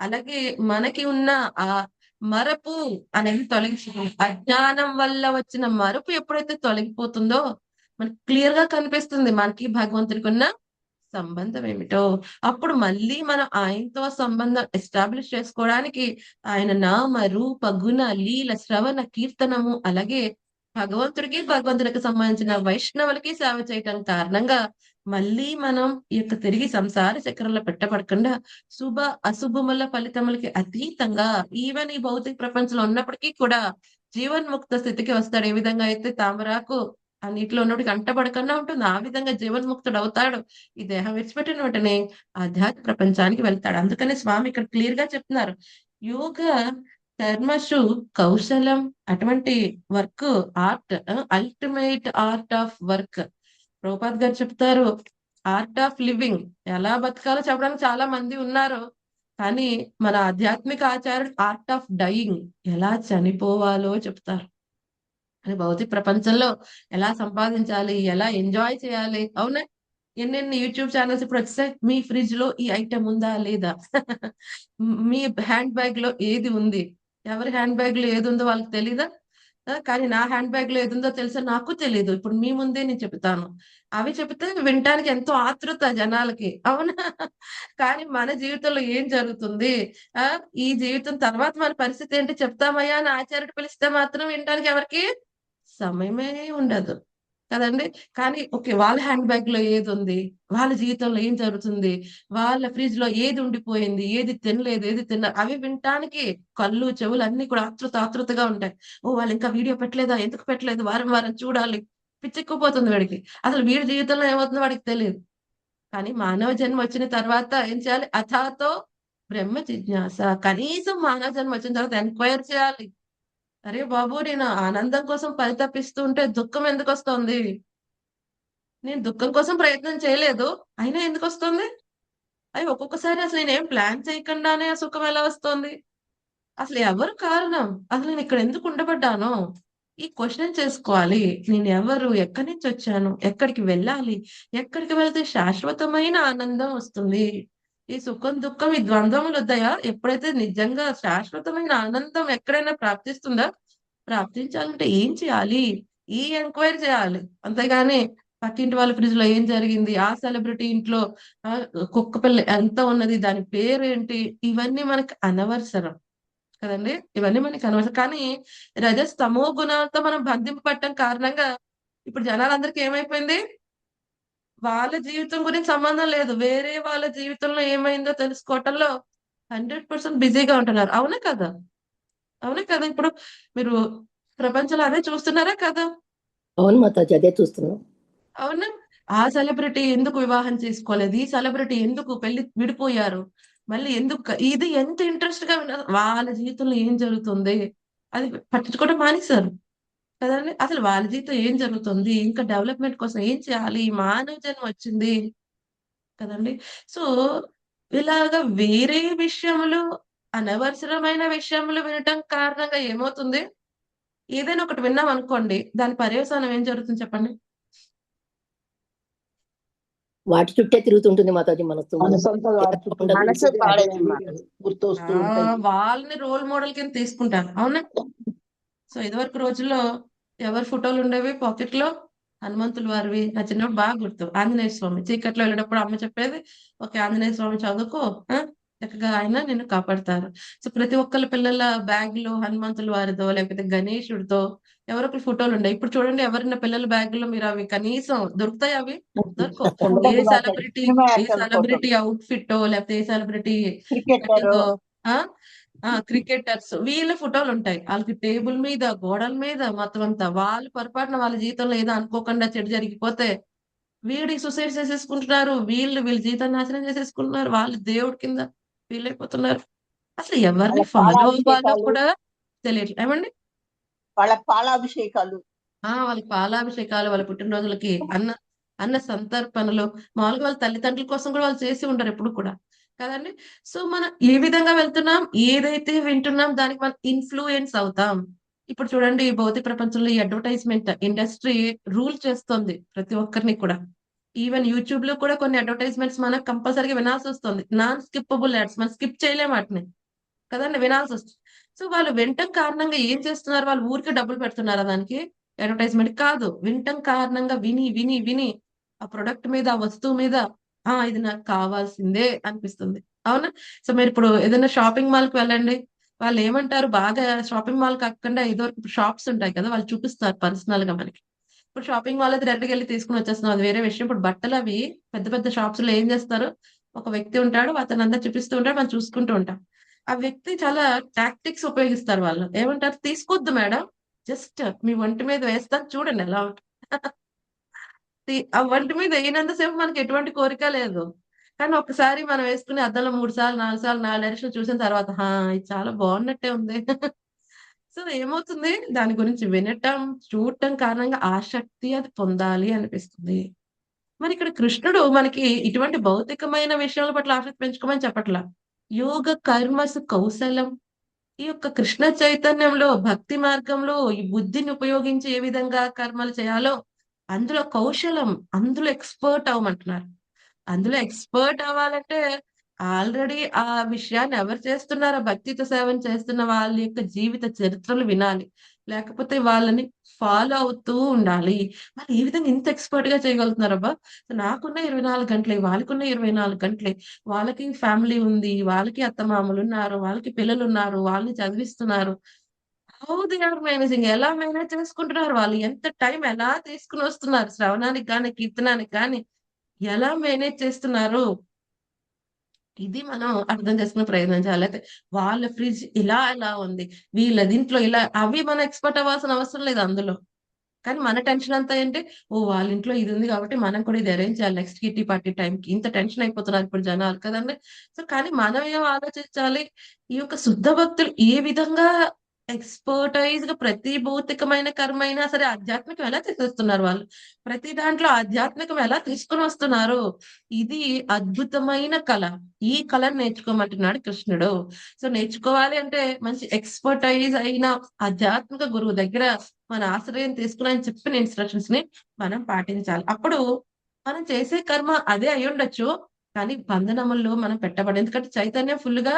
అలాగే మనకి ఉన్న ఆ మరపు అనేది తొలగించుకుంది. అజ్ఞానం వల్ల వచ్చిన మరపు ఎప్పుడైతే తొలగిపోతుందో మనకి క్లియర్ గా కనిపిస్తుంది మనకి భగవంతుడికి ఉన్న సంబంధం ఏమిటో. అప్పుడు మళ్ళీ మనం ఆయనతో సంబంధం ఎస్టాబ్లిష్ చేసుకోవడానికి ఆయన నామ రూప గుణ లీల శ్రవణ కీర్తనము, అలాగే భగవంతునికి సంబంధించిన వైష్ణవులకి సేవ చేయటం కారణంగా మళ్ళీ మనం ఈ యొక్క తిరిగి సంసార చక్రంలో పెట్టబడకుండా శుభ అశుభముల ఫలితములకి అతీతంగా ఈవెన్ ఈ భౌతిక ప్రపంచంలో ఉన్నప్పటికీ కూడా జీవన్ముక్త స్థితికి వస్తాడు. ఏ విధంగా అయితే తామరాకు ఆ నీటిలో ఉన్నప్పటికీ అంటబడకుండా ఉంటుంది, ఆ విధంగా జీవన్ముక్తుడు అవుతాడు. ఈ దేహం విడిచిపెట్టిన వెంటనే ఆధ్యాత్మిక ప్రపంచానికి వెళ్తాడు. అందుకనే స్వామి ఇక్కడ క్లియర్ గా చెప్తున్నారు, యోగ కర్మషు కౌశలం. అటువంటి work, art, ultimate art of work. Prabhupad గారు చెప్తారు, ఆర్ట్ ఆఫ్ లివింగ్ ఎలా బతకాలో చెప్పడానికి చాలా మంది ఉన్నారు. కానీ మన ఆధ్యాత్మిక ఆచార్యుడు ఆర్ట్ ఆఫ్ డయింగ్ ఎలా చనిపోవాలో చెప్తారు. అని భౌతిక ప్రపంచంలో ఎలా సంపాదించాలి, ఎలా ఎంజాయ్ చేయాలి. అవునా? ఎన్నెన్ని యూట్యూబ్ ఛానల్స్ ఇప్పుడు వచ్చాయి. మీ ఫ్రిడ్జ్ లో ఈ ఐటమ్ ఉందా లేదా? మీ హ్యాండ్ బ్యాగ్ లో ఏది ఉంది? ఎవరి హ్యాండ్ బ్యాగ్ లో ఏది ఉందో వాళ్ళకి తెలీదా? కానీ నా హ్యాండ్ బ్యాగ్ లో ఏది ఉందో తెలుసా? నాకు తెలీదు. ఇప్పుడు మీ ముందే నేను చెప్తాను. అవి చెబితే వినటానికి ఎంతో ఆతృత జనాలకి. అవునా? కానీ మన జీవితంలో ఏం జరుగుతుంది? ఆ ఈ జీవితం తర్వాత మన పరిస్థితి ఏంటి చెప్తామయ్యా అని ఆచార్యుడు పిలిస్తే మాత్రం వినటానికి ఎవరికి సమయమే ఉండదు కదండి. కానీ ఓకే, వాళ్ళ హ్యాండ్ బ్యాగ్ లో ఏది ఉంది, వాళ్ళ జీవితంలో ఏం జరుగుతుంది, వాళ్ళ ఫ్రిడ్జ్ లో ఏది ఉండిపోయింది, ఏది తినలేదు, ఏది తిన్నారు, అవి వినటానికి కళ్ళు చెవులు అన్ని కూడా ఆతృతగా ఉంటాయి. ఓ వాళ్ళు ఇంకా వీడియో పెట్టలేదా, ఎందుకు పెట్టలేదు, వారం వారం చూడాలి, పిచ్చెక్కిపోతుంది వాడికి. అసలు వీడి జీవితంలో ఏమవుతుందో వాడికి తెలియదు. కానీ మానవ జన్మ వచ్చిన తర్వాత ఏం చేయాలి? అథాతో బ్రహ్మ జిజ్ఞాస. కనీసం మానవ జన్మ వచ్చిన తర్వాత ఎంక్వైర్ చేయాలి. అరే బాబు, నేను ఆనందం కోసం పరితపిస్తూ ఉంటే దుఃఖం ఎందుకు వస్తుంది? నేను దుఃఖం కోసం ప్రయత్నం చేయలేదు, అయినా ఎందుకు వస్తుంది? అయి ఒక్కొక్కసారి అసలు నేనేం ప్లాన్ చేయకుండానే ఆ సుఖం ఎలా వస్తుంది? అసలు ఎవరు కారణం? అసలు నేను ఇక్కడ ఎందుకు ఉండబడ్డాను? ఈ క్వశ్చన్ చేసుకోవాలి. నేను ఎవరు? ఎక్కడి నుంచి వచ్చాను? ఎక్కడికి వెళ్ళాలి? ఎక్కడికి వెళ్తే శాశ్వతమైన ఆనందం వస్తుంది? ఈ సుఖం, దుఃఖం, ఈ ద్వంద్వములు వద్దయా? ఎప్పుడైతే నిజంగా శాశ్వతమైన ఆనందం ఎక్కడైనా ప్రాప్తిస్తుందా? ప్రాప్తించాలంటే ఏం చేయాలి? ఈ ఎంక్వైరీ చేయాలి. అంతేగాని పక్కింటి వాళ్ళ ఫ్రిడ్జ్ లో ఏం జరిగింది? ఆ సెలబ్రిటీ ఇంట్లో కుక్క పిల్ల ఎంత ఉన్నది? దాని పేరేంటి? ఇవన్నీ మనకి అనవసరం. కదండి! ఇవన్నీ మనకి అనవసరం. కానీ రజస్ తమో గుణాలతో మనం బంధింపబడటం కారణంగా ఇప్పుడు జనాలందరికీ ఏమైపోయింది? వాళ్ళ జీవితం గురించి సంబంధం లేదు. వేరే వాళ్ళ జీవితంలో ఏమైందో తెలుసుకోవటంలో 100% బిజీగా ఉంటున్నారు. అవునా కదా? అవునా కదా? ఇప్పుడు మీరు ప్రపంచంలో అదే చూస్తున్నారా కదా? అవును మాతాజీ, అదే చూస్తున్నాం. అవునా? ఆ సెలబ్రిటీ ఎందుకు వివాహం చేసుకోలేదు? ఈ సెలబ్రిటీ ఎందుకు పెళ్లి విడిపోయారు? మళ్ళీ ఎందుకు ఇది ఎంత ఇంట్రెస్ట్ గా వాళ్ళ జీవితంలో ఏం జరుగుతుంది? అది పట్టించుకోవడం మానేశారు. కదండి! అసలు వాళ్ళ జీవితం ఏం జరుగుతుంది? ఇంకా డెవలప్‌మెంట్ కోసం ఏం చేయాలి? మానవ జన్మ వచ్చింది కదండీ! సో, ఇలాగ వేరే విషయములు, అనవసరమైన విషయములు వినటం కారణంగా ఏమవుతుంది? ఏదైనా ఒకటి విన్నామనుకోండి, దాని పర్యవసానం ఏం జరుగుతుంది చెప్పండి? వాటి చుట్టే తిరుగుతుంటుంది మాతాజీ మనసు. మనసంతా వాటి చుట్టూ ఉండదు. మనసు తిరిగితే అవే పాడైపోతుంది. గుర్తొస్తూ ఉంటాయి. వాళ్ళని రోల్ మోడల్ కింద తీసుకుంటాను. అవునా? సో, ఇదివరకు రోజుల్లో ఎవరి ఫోటోలు ఉండేవి పాకెట్‌లో? హనుమంతుల వారివి. నా చిన్నప్పుడు బాగా గుర్తు. ఆంజనేయ స్వామి. చీకట్లో వెళ్ళేటప్పుడు అమ్మ చెప్పేది, "ఓకే, ఆంజనేయ స్వామి చదువుకో. ఆ! చక్కగా ఆయన నిన్ను కాపాడతారు." సో, ప్రతి ఒక్కళ్ళ పిల్లల బ్యాగ్‌లో హనుమంతుల వారిదో, లేకపోతే గణేశుడితో ఎవరో ఒకళ్ళ ఫోటోలుండేయి. ఇప్పుడు చూడండి ఎవరైనా పిల్లల బ్యాగ్‌లో మీరు అవి కనీసం దొరుకుతాయా అవి? దొరకవు. ఉండదు మాతాజీ. సినిమా ఏ యాక్టర్ల ఫోటోలు, సెలబ్రిటీ అవుట్‌ఫిట్టో, లేకపోతే ఏ సెలబ్రిటీ క్రికెటర్, సెట్టింగో ఆ! క్రికెటర్స్ వీళ్ళ ఫోటోలుంటాయి. ఆళ్ళకి టేబుల్ మీద, గోడల మీద మొత్తం అంతా. వాళ్ళు పొరపాటున వాళ్ళ జీవితంలో ఏదో అనుకోకుండా చెడు జరిగిపోతే, వీడు సూసైడ్ చేసేసుకుంటున్నారు. వీళ్ళ జీవితాన్ని నాశనం చేసేసుకుంటున్నారు. వాళ్ళు దేవుడి కింద ఫీలయిపోతున్నారు. అసలు వాళ్ళ ఎవరిని ఫాలో అవ్వాలో పాలాభిషేకాలు, కూడా తెలియట్లే. ఏమండి? వాళ్ళ పాలాభిషేకాలు. వాళ్ళకి పాలాభిషేకాలు, వాళ్ళ పుట్టినరోజులకి అన్న సంతర్పణలు, మామూలుగా వాళ్ళ తల్లిదండ్రుల కోసం కూడా వాళ్ళు చేసి ఉండరు ఎప్పుడు కూడా. కదండీ! సో, మనం ఏ విధంగా వెళ్తున్నాం, ఏదైతే వింటున్నాం దానికి మనం ఇన్‌ఫ్లూయెన్స్ అవుతాం. ఇప్పుడు చూడండి ఈ భౌతిక ప్రపంచంలో ఈ అడ్వర్టైజ్‌మెంట్ ఇండస్ట్రీ రూల్ చేస్తుంది ప్రతి ఒక్కరిని కూడా. ఈవెన్ యూట్యూబ్‌లో కూడా కొన్ని అడ్వర్టైజ్‌మెంట్స్ మనం కంపల్సరీగా వినాల్సొస్తుంది. నాన్ స్కిప్పబుల్ యాడ్స్ మనం స్కిప్ చేయలేం వాటిని. కదండీ! వినాల్సొస్తుంది. సో, వాళ్ళు వినటం కారణంగా ఏం చేస్తున్నారు? వాళ్ళు ఊరికే డబ్బులు పెడుతున్నారా దానికి? అడ్వర్టైజ్‌మెంట్ కాదు. వినటం కారణంగా విని ఆ ప్రొడక్ట్ మీద, ఆ వస్తువు మీద ఇది నాకు కావాల్సిందే అనిపిస్తుంది. అవునా? సో, మీరిప్పుడు ఏదైనా షాపింగ్ మాల్‌కి వెళ్ళండి. వాళ్ళేమంటారు బాగా షాపింగ్ మాల్ కాకుండా ఇదివరకు ఇప్పుడు షాప్స్ ఉంటాయి కదా! వాళ్ళు చూపిస్తారు పర్సనల్‌గా మనకి. ఇప్పుడు షాపింగ్ మాల్ అయితే డైరెక్ట్‌గెళ్లి తీసుకొని వచ్చేస్తున్నాం. అది వేరే విషయం. ఇప్పుడు బట్టలవి పెద్ద పెద్ద షాప్స్‌లో ఏం చేస్తారు? ఒక వ్యక్తి ఉంటాడు. అతనంతా చూపిస్తూ ఉంటాడు. మనం చూసుకుంటూ ఉంటాం. ఆ వ్యక్తి చాలా టాక్టిక్స్ ఉపయోగిస్తారు వాళ్ళు. ఏమంటారు? "తీసుకోవద్దు మేడం. జస్ట్ మీ ఒంటి మీద వేస్తాను చూడండి ఎలా ఉంటది." ఆ ఒంటి మీద ఎయనంత సేపు మనకి ఎటువంటి కోరిక లేదు. కానీ ఒక్కసారి మనం వేసుకుని అద్దంలో 3 సార్లు, 4 సార్లు 4 డైరెక్షన్‌లు చూసిన తర్వాత, ఇది చాలా బాగున్నట్టే ఉంది. సో, ఏమవుతుంది? దాని గురించి వినటం, చూడటం కారణంగా ఆసక్తి అది పొందాలి అనిపిస్తుంది. మరి ఇక్కడ కృష్ణుడు మనకి ఇటువంటి భౌతికమైన విషయాల పట్ల ఆసక్తి పెంచుకోమని చెప్పట్లా. యోగ కర్మసు కౌశలం. ఈ యొక్క కృష్ణ చైతన్యంలో భక్తి మార్గంలో ఈ బుద్ధిని ఉపయోగించి ఏ విధంగా కర్మలు చేయాలో అందులో కౌశలం, అందులో ఎక్స్‌పర్ట్ అవ్వమంటున్నారు. అందులో ఎక్స్‌పర్ట్ అవ్వాలంటే ఆల్రెడీ ఆ విషయాన్ని ఎవరు చేస్తున్నారో భక్తితో సేవన చేస్తున్న వాళ్ళ యొక్క జీవిత చరిత్రలు వినాలి. లేకపోతే వాళ్ళని ఫాలో అవుతూ ఉండాలి. వాళ్ళు ఏ విధంగా ఇంత ఎక్స్‌పర్ట్‌గా చేయగలుగుతున్నారబ్బా! నాకున్న 24 గంటలే, వాళ్ళకున్న 24 గంటలే. వాళ్ళకి ఫ్యామిలీ ఉంది. వాళ్ళకి అత్తమామలున్నారు. వాళ్ళకి పిల్లలున్నారు. వాళ్ళని చదివిస్తున్నారు. How they are managing? ఎలా మేనేజ్ చేసుకుంటున్నారు వాళ్ళు? ఎంత టైం ఎలా తీసుకొనొస్తున్నారు? శ్రవణానికి గాని, కీర్తనానికి గాని ఎలా మేనేజ్ చేస్తున్నారు? ఇది మనం అర్థం చేసుకునే ప్రయత్నం చేయాలి. అయితే వాళ్ళ ఫ్రిడ్జ్ ఇలా ఉంది. వీళ్ళ దీంట్లో ఇలా అవి మనం ఎక్స్‌పర్ట్ అవ్వాల్సిన అవసరం లేదు అందులో. కానీ మన టెన్షన్ అంతా ఏంటి? ఓహ్! వాళ్ళ ఇంట్లో ఇది ఉంది కాబట్టి మనం కూడా ఇది అరేంజ్ చేయాలి నెక్స్ట్ కిట్టి పార్టీ టైమ్‌కి. ఇంత టెన్షన్ అయిపోతున్నారు ఇప్పుడు జనాలు కదండీ! సో, కానీ మనం ఏం ఆలోచించాలి? ఈ యొక్క శుద్ధ భక్తులు ఏ విధంగా ఎక్స్‌పర్టైజ్‌గా ప్రతి భౌతికమైన కర్మైనా సరే ఆధ్యాత్మికం ఎలా చేసేస్తున్నారు వాళ్ళు. ప్రతి దాంట్లో ఆధ్యాత్మికం ఎలా తీసుకొనొస్తున్నారు. ఇది అద్భుతమైన కళ. ఈ కళను నేర్చుకోమంటున్నాడు కృష్ణుడు. సో, నేర్చుకోవాలి అంటే మంచి ఎక్స్‌పర్టైజ్ అయిన ఆధ్యాత్మిక గురువు దగ్గర మన ఆశ్రయం తీసుకొని ఆయన చెప్పిన ఇన్‌స్ట్రక్షన్స్‌ని మనం పాటించాలి. అప్పుడు మనం చేసే కర్మ అదే అయ్యుండొచ్చు. కానీ బంధనముల్లో మనం పెట్టబడి ఎందుకంటే చైతన్యం ఫుల్‌గా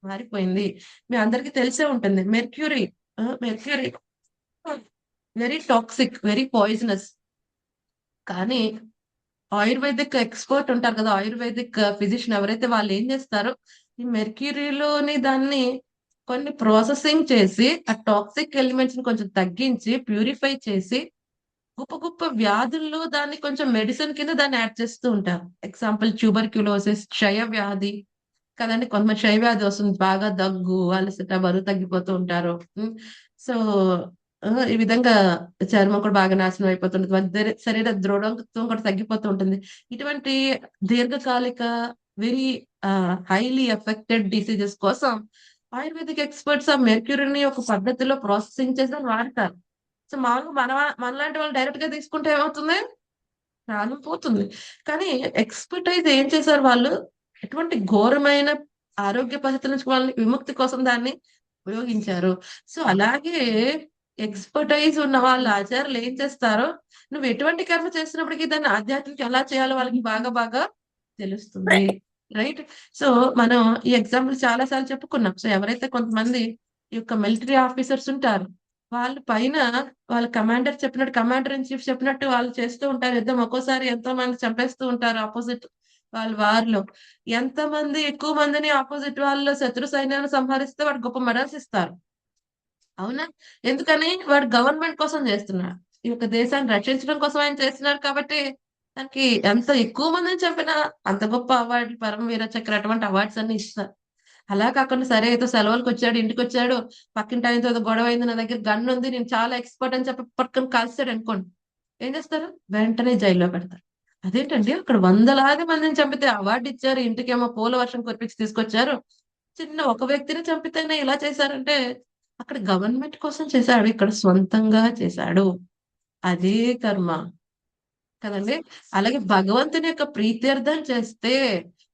మారిపోయింది. మీ అందరికీ తెలిసే ఉంటుంది. Mercury very toxic, very poisonous. కానీ ఆయుర్వేదిక్ ఎక్స్‌పర్ట్ ఉంటారు కదా! ఆయుర్వేదిక్ ఫిజిషియన్ ఎవరైతే వాళ్ళేం జేస్తారో, ఈ మెర్క్యూరీలోని దాన్ని కొన్ని ప్రాసెసింగ్ చేసి, ఆ టాక్సిక్ ఎలిమెంట్స్‌ని కొంచెం తగ్గించి, ప్యూరిఫై చేసి, గొప్ప గొప్ప వ్యాధుల్లో దాన్ని కొంచెం మెడిసిన్ కింద దాన్ని యాడ్ చేస్తూ ఉంటారు. ఎగ్జాంపుల్ ట్యూబర్క్యులోసిస్, క్షయ వ్యాధి కదండీ! కొంతమంది క్షయ వ్యాధి వస్తుంది. బాగా దగ్గు, అలసట, బరువు తగ్గిపోతూ ఉంటారు. సో, ఈ విధంగా చర్మం కూడా బాగా నాశనం అయిపోతుంటది. శరీర దృఢత్వం కూడా తగ్గిపోతూ ఉంటుంది. ఇటువంటి దీర్ఘకాలిక వెరీ హైలీ ఎఫెక్టెడ్ డిసీజెస్ కోసం ఆయుర్వేదిక్ ఎక్స్‌పర్ట్స్ ఆ మెర్క్యూరీని ఒక పద్ధతిలో ప్రాసెసింగ్ చేసి దాన్ని వాడతారు. సో, మామూలుగా మనలాంటి వాళ్ళు డైరెక్ట్‌గా తీసుకుంటే ఏమవుతుంది? ప్రాణం పోతుంది. కానీ ఎక్స్‌పర్టైజ్ ఏం చేశారు వాళ్ళు? ఎటువంటి ఘోరమైన ఆరోగ్య పరిస్థితుల నుంచి వాళ్ళని విముక్తి కోసం దాన్ని ఉపయోగించారు. సో, అలాగే ఎక్స్‌పర్టైజ్ ఉన్న వాళ్ళ ఆచార్యులు ఏం చేస్తారో, నువ్వు ఎటువంటి కర్మ చేస్తున్నప్పటికి దాన్ని ఆధ్యాత్మిక ఎలా చేయాలో వాళ్ళకి బాగా బాగా తెలుస్తుంది. రైట్? సో, మనం ఈ ఎగ్జాంపుల్ చాలా సార్లు చెప్పుకున్నాం. సో, ఎవరైతే కొంతమంది ఈ యొక్క మిలిటరీ ఆఫీసర్స్ ఉంటారు. వాళ్ళు పైన వాళ్ళ కమాండర్ చెప్పినట్టు కమాండర్ ఇన్ చీఫ్ చెప్పినట్టు వాళ్ళు చేస్తూ ఉంటారు యుద్ధం. ఒక్కోసారి ఎంతో మంది చంపేస్తూ ఉంటారు అపోజిట్ వాళ్ళు వార్‌లో. ఎంతమంది ఎక్కువ మందిని అపోజిట్ వాళ్ళు శత్రు సైన్యాన్ని సంహరిస్తే వాడికి గొప్ప మెడల్స్ ఇస్తారు. అవునా? ఎందుకని? వాడు గవర్నమెంట్ కోసం చేస్తున్నాడు. ఈ యొక్క దేశాన్ని రక్షించడం కోసం ఆయన చేస్తున్నారు కాబట్టి, దానికి ఎంత ఎక్కువ మందిని చంపినా అంత గొప్ప అవార్డులు పరమవీర చక్ర అటువంటి అవార్డ్స్ అన్నీ ఇస్తారు. అలా కాకుండా సరే ఏదో సెలవులకొచ్చాడు, ఇంటికొచ్చాడు, పక్కింటి ఆయనతో ఏదో గొడవైంది, నా దగ్గర గన్ ఉంది, నేను చాలా ఎక్స్‌పర్ట్ అని చెప్పి పట్టుకొని కాల్చేసాడనుకోండి. ఏం చేస్తారు? వెంటనే జైల్‌లో పెడతారు. అదేంటండి అక్కడ వందలాది మందిని చంపితే అవార్డ్ ఇచ్చారు, ఇంటికేమో పూల వర్షం కురిపించి తీసుకొచ్చారు. చిన్న ఒక వ్యక్తిని చంపితేనే ఇలా చేశారంటే, అక్కడ గవర్నమెంట్ కోసం చేశాడు. ఇక్కడ స్వంతంగా చేశాడు. అదే కర్మ. కదండీ! అలాగే భగవంతుని యొక్క ప్రీత్యర్థం చేస్తే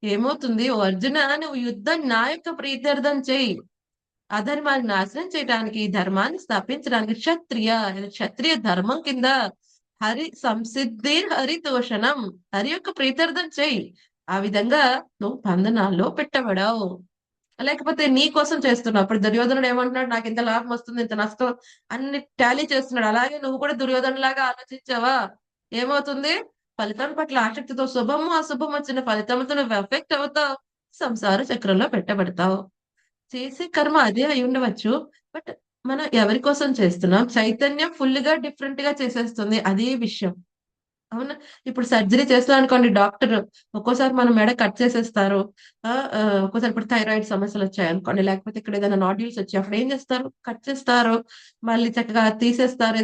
ఏమవుతుంది? "ఓ అర్జున నువ్వు యుద్ధం నా యొక్క ప్రీత్యర్థం చెయ్యి. అధర్మాన్ని నాశనం చేయటానికి, ధర్మాన్ని స్థాపించడానికి క్షత్రియ ధర్మం కింద హరి సంసిద్ధి హరితోషణం. హరి యొక్క ప్రీత్యర్థం చెయ్యి. ఆ విధంగా నువ్వు బంధనాల్లో పెట్టబడవు." లేకపోతే నీ కోసం చేస్తున్నావు. ఇప్పుడు దుర్యోధనుడు ఏమంటున్నాడు? నాకింత లాభం వస్తుంది, ఇంత నష్టం అన్ని టాలీ చేస్తున్నాడు. అలాగే నువ్వు కూడా దుర్యోధనుడిలాగా ఆలోచించావా? ఏమవుతుంది? ఫలితం పట్ల ఆసక్తితో శుభము, అశుభం వచ్చిన ఫలితంతో నువ్వు ఎఫెక్ట్ అవుతావు. సంసార చక్రంలో పెట్టబడతావు. చేసే కర్మ అదే అయ్యుండవచ్చు. బట్ మనం ఎవరి కోసం చేస్తున్నాం? చైతన్యం ఫుల్‌గా డిఫరెంట్‌గా చేసేస్తుంది. అదే విషయం. అవునా? ఇప్పుడు సర్జరీ చేస్తున్నామనుకోండి డాక్టరు ఒక్కోసారి మన మెడ కట్ చేసేస్తారు. ఒక్కోసారి ఇప్పుడు థైరాయిడ్ సమస్యలొచ్చాయనుకోండి, లేకపోతే ఇక్కడ ఏదైనా నాడ్యూల్స్ వచ్చాయి. అప్పుడు ఏం చేస్తారు? కట్ చేస్తారు. మళ్ళీ చక్కగా తీసేస్తారు.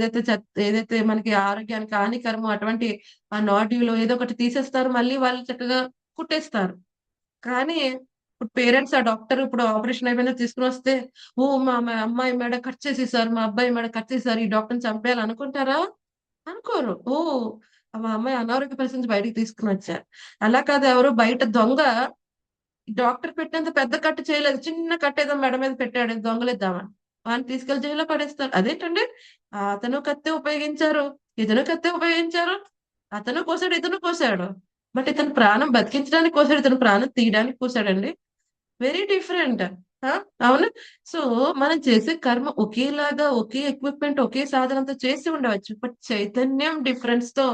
ఏదైతే మనకి ఆరోగ్యానికి హానికరమో అటువంటి ఆ నాడ్యూలో ఏదో ఒకటి తీసేస్తారు. మళ్ళీ వాళ్ళు చక్కగా కుట్టేస్తారు. కానీ ఇప్పుడు పేరెంట్స్ ఆ డాక్టర్ ఇప్పుడు ఆపరేషన్ అయిపోయిందని తీసుకొనొస్తే, ఓహ్! మా అమ్మాయి మెడ కట్ చేసేసారు. మా అబ్బాయి మెడ కట్ చేసేసారు. ఈ డాక్టర్‌ని చంపేయాలి అనుకుంటారా? అనుకోరు. ఓహ్! మా అమ్మాయి అనారోగ్య పరిస్థితి నుంచి బయటికి తీసుకుని వచ్చారు. అలా కాదు, ఎవరో బయట దొంగ డాక్టర్ పెట్టినంత పెద్ద కట్టు చేయలేదు. చిన్న కట్టు ఏదో మెడ మీద పెట్టాడు దొంగలిద్దామని. వాడిని తీసుకెళ్లి జైల్లో పడేస్తారు. అదేంటండి, అతను కత్తి ఉపయోగించారు, ఇతను కత్తి ఉపయోగించారు. అతను కోసాడు, ఇతను కోసాడు. బట్ ఇతను ప్రాణం బతికించడానికి కోసాడు, ఇతను ప్రాణం తీయడానికి కోసాడండి. Very different. అవును. సో మనం చేసే కర్మ ఒకేలాగా, ఒకే ఎక్విప్మెంట్, ఒకే సాధనంతో చేసి ఉండవచ్చు. బట్ చైతన్యం డిఫరెన్స్ తో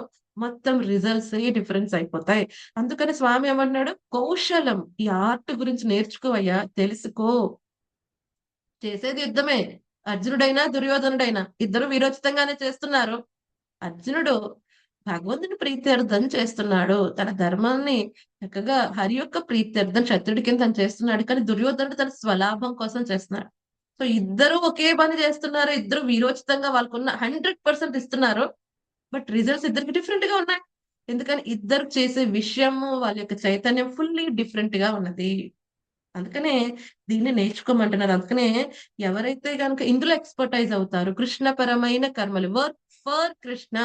మొత్తం రిజల్ట్స్ డిఫరెన్స్ అయిపోతాయి. అందుకని స్వామి ఏమన్నాడు, కౌశలం, ఈ ఆర్ట్ గురించి నేర్చుకోవయ్యా, తెలుసుకో. చేసేది యుద్ధమే. అర్జునుడైనా దుర్యోధనుడైనా ఇద్దరు వీరోచితంగానే చేస్తున్నారు. అర్జునుడు భగవంతుని ప్రీత్యర్థం చేస్తున్నాడు, తన ధర్మాన్ని చక్కగా హరి యొక్క ప్రీత్యర్థం శత్రుడి కింద తను చేస్తున్నాడు. కానీ దుర్యోధనుడు తన స్వలాభం కోసం చేస్తున్నాడు. సో ఇద్దరు ఒకే పని చేస్తున్నారు, ఇద్దరు వీరోచితంగా వాళ్ళకున్న 100% ఇస్తున్నారు. బట్ రిజల్ట్స్ ఇద్దరికి డిఫరెంట్ గా ఉన్నాయి. ఎందుకని ఇద్దరు చేసే విషయము, వాళ్ళ యొక్క చైతన్యం ఫుల్లీ డిఫరెంట్ గా ఉన్నది. అందుకనే దీన్ని నేర్చుకోమంటున్నారు. అందుకనే ఎవరైతే కనుక ఇందులో ఎక్స్పర్టైజ్ అవుతారు, కృష్ణపరమైన కర్మలు, వర్క్ ఫర్ కృష్ణ,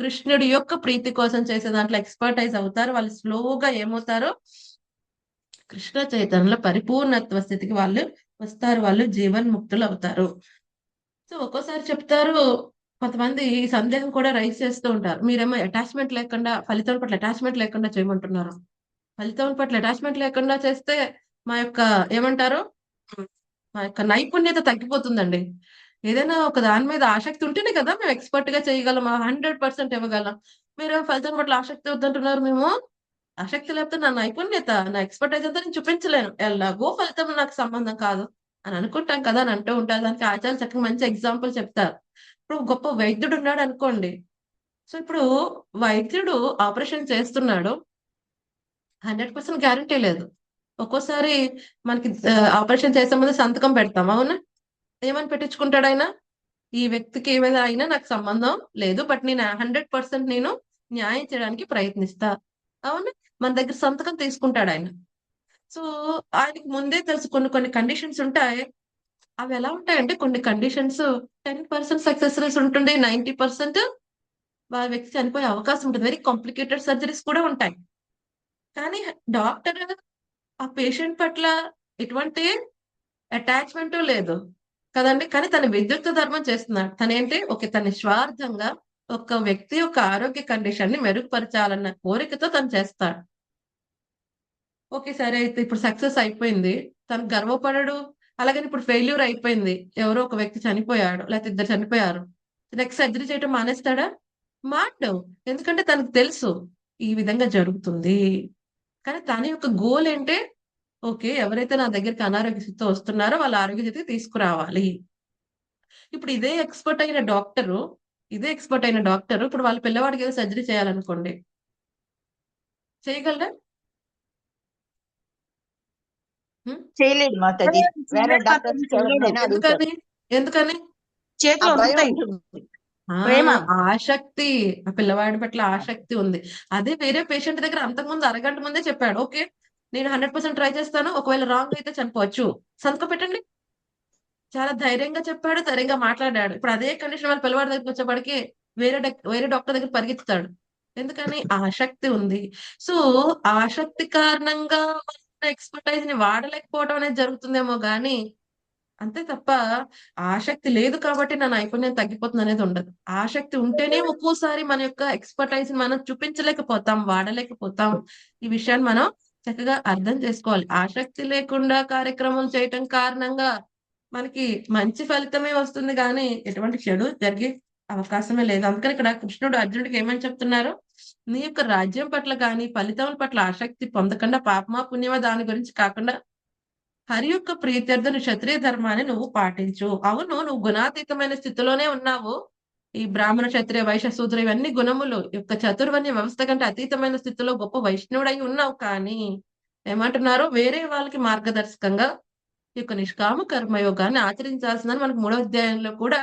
కృష్ణుడి యొక్క ప్రీతి కోసం చేసే దాంట్లో ఎక్స్పర్టైజ్ అవుతారు, వాళ్ళు స్లోగా ఏమవుతారో కృష్ణ చైతన్యంలో పరిపూర్ణత్వ స్థితికి వాళ్ళు వస్తారు, వాళ్ళు జీవన్ముక్తులు అవుతారు. సో ఒక్కోసారి చెప్తారు, కొంతమంది ఈ సందేహం కూడా రైజ్ చేస్తూ ఉంటారు, మీరేమో అటాచ్మెంట్ లేకుండా, ఫలితం పట్ల అటాచ్మెంట్ లేకుండా చేయమంటున్నారు. ఫలితం పట్ల అటాచ్మెంట్ లేకుండా చేస్తే మా యొక్క ఏమంటారు, మా యొక్క నైపుణ్యత తగ్గిపోతుందండి. ఏదైనా ఒక దాని మీద ఆసక్తి ఉంటేనే కదా మేము ఎక్స్పర్ట్ గా చేయగలం, 100% ఇవ్వగలం. మీరు ఫలితం పట్ల ఆసక్తి వద్దంటున్నారు. మేము ఆసక్తి లేకపోతే నా నైపుణ్యత, నా ఎక్స్పర్టైజ్ అంతా నేను చూపించలేను, ఎలాగో ఫలితం నాకు సంబంధం కాదు అని అనుకుంటాం కదా అని అంటూ ఉంటారు. దానికి ఆచార్య చక్కగా మంచి ఎగ్జాంపుల్ చెప్తారు. ఇప్పుడు గొప్ప వైద్యుడు ఉన్నాడు అనుకోండి. సో ఇప్పుడు వైద్యుడు ఆపరేషన్ చేస్తున్నాడు, 100% గ్యారంటీ లేదు. ఒక్కోసారి మనకి ఆపరేషన్ చేసే ముందు సంతకం పెడతాం, అవునా? ఏమని పెట్టించుకుంటాడు ఆయన, ఈ వ్యక్తికి ఏమైనా అయినా నాకు సంబంధం లేదు, బట్ నేను 100% నేను న్యాయం చేయడానికి ప్రయత్నిస్తా, అవును. మన దగ్గర సంతకం తీసుకుంటాడు ఆయన. సో ఆయనకి ముందే తెలుసు కొన్ని కొన్ని కండిషన్స్ ఉంటాయి. అవి ఎలా ఉంటాయంటే, కొన్ని కండిషన్స్ 10% సక్సెస్ రేట్స్ ఉంటుంది, 90% వ్యక్తి చనిపోయే అవకాశం ఉంటుంది. వెరీ కాంప్లికేటెడ్ సర్జరీస్ కూడా ఉంటాయి. కానీ డాక్టర్ ఆ పేషెంట్ పట్ల ఎటువంటి అటాచ్మెంట్ లేదు కదండి. కానీ తన విద్యుత్ ధర్మం చేస్తున్నాడు. తనేంటి, తన స్వార్థంగా ఒక వ్యక్తి యొక్క ఆరోగ్య కండిషన్ ని మెరుగుపరచాలన్న కోరికతో తను చేస్తాడు. సరే అయితే ఇప్పుడు సక్సెస్ అయిపోయింది, తను గర్వపడడు. అలాగని ఇప్పుడు ఫెయిల్యూర్ అయిపోయింది, ఎవరో ఒక వ్యక్తి చనిపోయాడు, లేకపోతే ఇద్దరు చనిపోయారు, నెక్స్ట్ సర్జరీ చేయటం మానేస్తాడా? మానడు. ఎందుకంటే తనకు తెలుసు ఈ విధంగా జరుగుతుంది. కానీ తన యొక్క గోల్ ఏంటి, ఎవరైతే నా దగ్గరికి అనారోగ్య స్థితితో వస్తున్నారో వాళ్ళ ఆరోగ్య స్థితికి తీసుకురావాలి. ఇప్పుడు ఇదే ఎక్స్పర్ట్ అయిన డాక్టర్ ఇప్పుడు వాళ్ళ పిల్లవాడికి ఏదో సర్జరీ చేయాలనుకోండి, చేయగలరా? చేయలేదు మాతాజీ. వేరే డాక్టర్స్ ఎవరినైనా అడుగుతారు. ఎందుకని ఆ చేతిలో భయం ఉంటాయి. ఉంటుంది. ప్రేమ. ఆసక్తి, ఆ పిల్లవాడి పట్ల ఆసక్తి ఉంది. అదే వేరే పేషెంట్ దగ్గర అంతకుముందు అరగంట ముందే చెప్పాడు, నేను 100% ట్రై చేస్తాను, ఒకవేళ రాంగ్ అయితే చనిపోవచ్చు, సంతకం పెట్టండి. చాలా ధైర్యంగా చెప్పాడు, ధైర్యంగా మాట్లాడాడు. ఇప్పుడు అదే కండిషన్ వాళ్ళ పిల్లవాడి దగ్గరికి వచ్చేప్పటికి వేరే డాక్టర్ దగ్గర పరిగెత్తుతాడు. ఎందుకని ఆసక్తి ఉంది. సో ఆసక్తి కారణంగా ఎక్స్పర్టైజ్ ని వాడలేకపోవడం అనేది జరుగుతుందేమో గానీ, అంతే తప్ప ఆసక్తి లేదు కాబట్టి నా నైపుణ్యం తగ్గిపోతుంది అనేది ఉండదు. ఆసక్తి ఉంటేనే ఒక్కోసారి మన యొక్క ఎక్స్పర్టైజ్ మనం చూపించలేకపోతాం, వాడలేకపోతాం. ఈ విషయాన్ని మనం చక్కగా అర్థం చేసుకోవాలి. ఆసక్తి లేకుండా కార్యక్రమం చేయటం కారణంగా మనకి మంచి ఫలితమే వస్తుంది కానీ ఎటువంటి చెడు జరిగే అవకాశమే లేదు. అందుకని ఇక్కడ కృష్ణుడు అర్జునుడికి ఏమని చెప్తున్నారు, నీ యొక్క రాజ్యం పట్ల కానీ ఫలితం పట్ల ఆసక్తి పొందకుండా, పాపమా పుణ్యమా దాని గురించి కాకుండా హరి యొక్క ప్రీత్యర్థం క్షత్రియ ధర్మాన్ని నువ్వు పాటించు. అవును, నువ్వు గుణాతీతమైన స్థితిలోనే ఉన్నావు. ఈ బ్రాహ్మణ, క్షత్రియ, వైశ్య, శూద్ర ఇవన్నీ గుణములు యొక్క చతుర్వర్ణ్య వ్యవస్థ కంటే అతీతమైన స్థితిలో గొప్ప వైష్ణవుడై ఉన్నావు. కానీ ఏమంటున్నారు, వేరే వాళ్ళకి మార్గదర్శకంగా ఈ యొక్క నిష్కామ కర్మయోగాన్ని ఆచరించాల్సిందని మనకు 3వ అధ్యాయంలో కూడా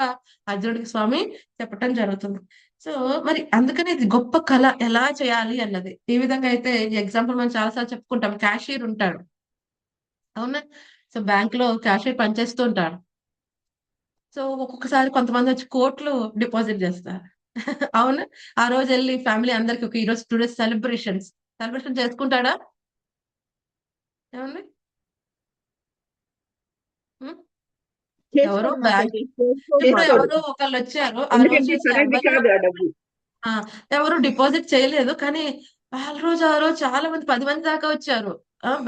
అర్జునుడికి స్వామి చెప్పటం జరుగుతుంది. సో మరి అందుకనే ఇది గొప్ప కళ, ఎలా చేయాలి అన్నది. ఈ విధంగా అయితే ఈ ఎగ్జాంపుల్ మనం చాలాసార్లు చెప్పుకుంటాం. క్యాషియర్ ఉంటాడు, అవునా? సో బ్యాంక్ లో క్యాషియర్ పనిచేస్తూ ఉంటాడు. సో ఒక్కొక్కసారి కొంతమంది వచ్చి కోట్లు డిపాజిట్ చేస్తారు. అవును. ఆ రోజు వెళ్ళి ఫ్యామిలీ అందరికి ఒక ఈరోజు టుడే సెలబ్రేషన్ చేసుకుంటాడా ఏమండి? ఉం? ఎవరో చేసుకోడు బ్యాంక్ మాతాజీ, చేసుకోడు ఇప్పుడు మాతాజీ. ఎవరో ఒకళ్ళు వచ్చారు ఆ ఎందుకంటే రోజు తనది ఎవరు కాదు ఆ డబ్బు. ఆ ఎవరు డిపాజిట్ చేయలేదు కానీ ఆ రోజు చాలా మంది 10 మంది దాకా వచ్చారు.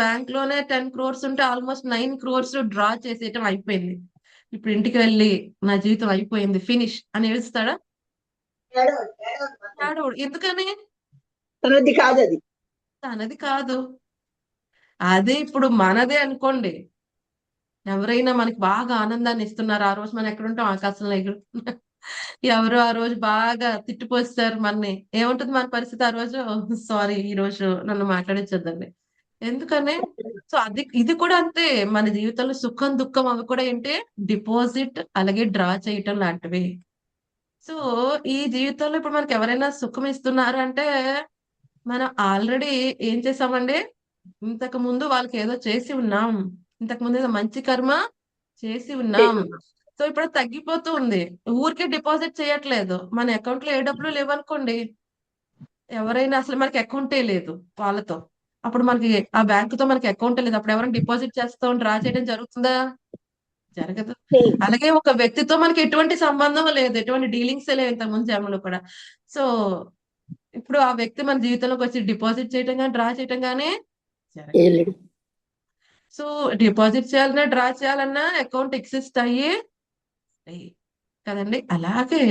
బ్యాంక్ లోనే 10 crores ఉంటే ఆల్మోస్ట్ 9 crores డ్రా చేసేయటం అయిపోయింది. ఇప్పుడు ఇంటికి వెళ్ళి నా జీవితం అయిపోయింది ఫినిష్ అని ఏడుస్తాడా? ఏడవడు. ఎందుకని? తనది కాదు అది. తనది కాదు. అదే ఇప్పుడు మనదే అనుకోండి. ఎవరైనా మనకి బాగా ఆనందాన్ని ఇస్తున్నారు. ఆ రోజు మనం ఎక్కడుంటాం ఆకాశంలో ఎగురుతున్నాం. ఎవరో ఆ రోజు బాగా తిట్టిపోస్తారు మనని. ఏముంటుంది మన పరిస్థితి ఆ రోజు? సారీ ఈ రోజు నన్ను మాట్లాడించొద్దండి. ఎందుకని? సో ఇది కూడా అంతే. మన జీవితంలో సుఖం, దుఃఖం అవి కూడా ఏంటి? డిపాజిట్ అలాగే డ్రా చేయటం లాంటివి. సో ఈ జీవితంలో ఇప్పుడు మనకి ఎవరైనా సుఖం ఇస్తున్నారు అంటే మనం ఆల్రెడీ ఏం చేసామండి? ఇంతకు ముందు వాళ్ళకి ఏదో చేసి ఉన్నాం. ఇంతకు ముందు ఏదో మంచి కర్మ చేసి ఉన్నాం. చేస్తున్నాం. సో ఇప్పుడు అది తగ్గిపోతూ ఉంది. ఊరికే డిపాజిట్ చేయట్లేదు. మన అకౌంట్ లో ఏ డబ్బులు లేవనుకోండి, ఎవరైనా అసలు మనకి అకౌంటే లేదు వాళ్ళతో. అప్పుడు మనకి ఆ బ్యాంక్ తో మనకి అకౌంటే లేదు. అప్పుడు ఎవరైనా డిపాజిట్ చేస్తాం, డ్రా చేయడం జరుగుతుందా? జరగదు. లేదు. అలాగే ఒక వ్యక్తితో మనకి ఎటువంటి సంబంధం లేదు, ఎటువంటి డీలింగ్స్ లేవు ఇంతకు ముందు జన్మలో కూడా. సో ఇప్పుడు ఆ వ్యక్తి మన జీవితంలోకి వచ్చి డిపాజిట్ చేయటం కానీ డ్రా చేయటం కానీ జరగదు. చేయలేడు. సో డిపాజిట్ చేయాలన్నా డ్రా చేయాలన్నా అకౌంట్ ఎగ్జిస్ట్ అయ్యి కదండి. అలాగే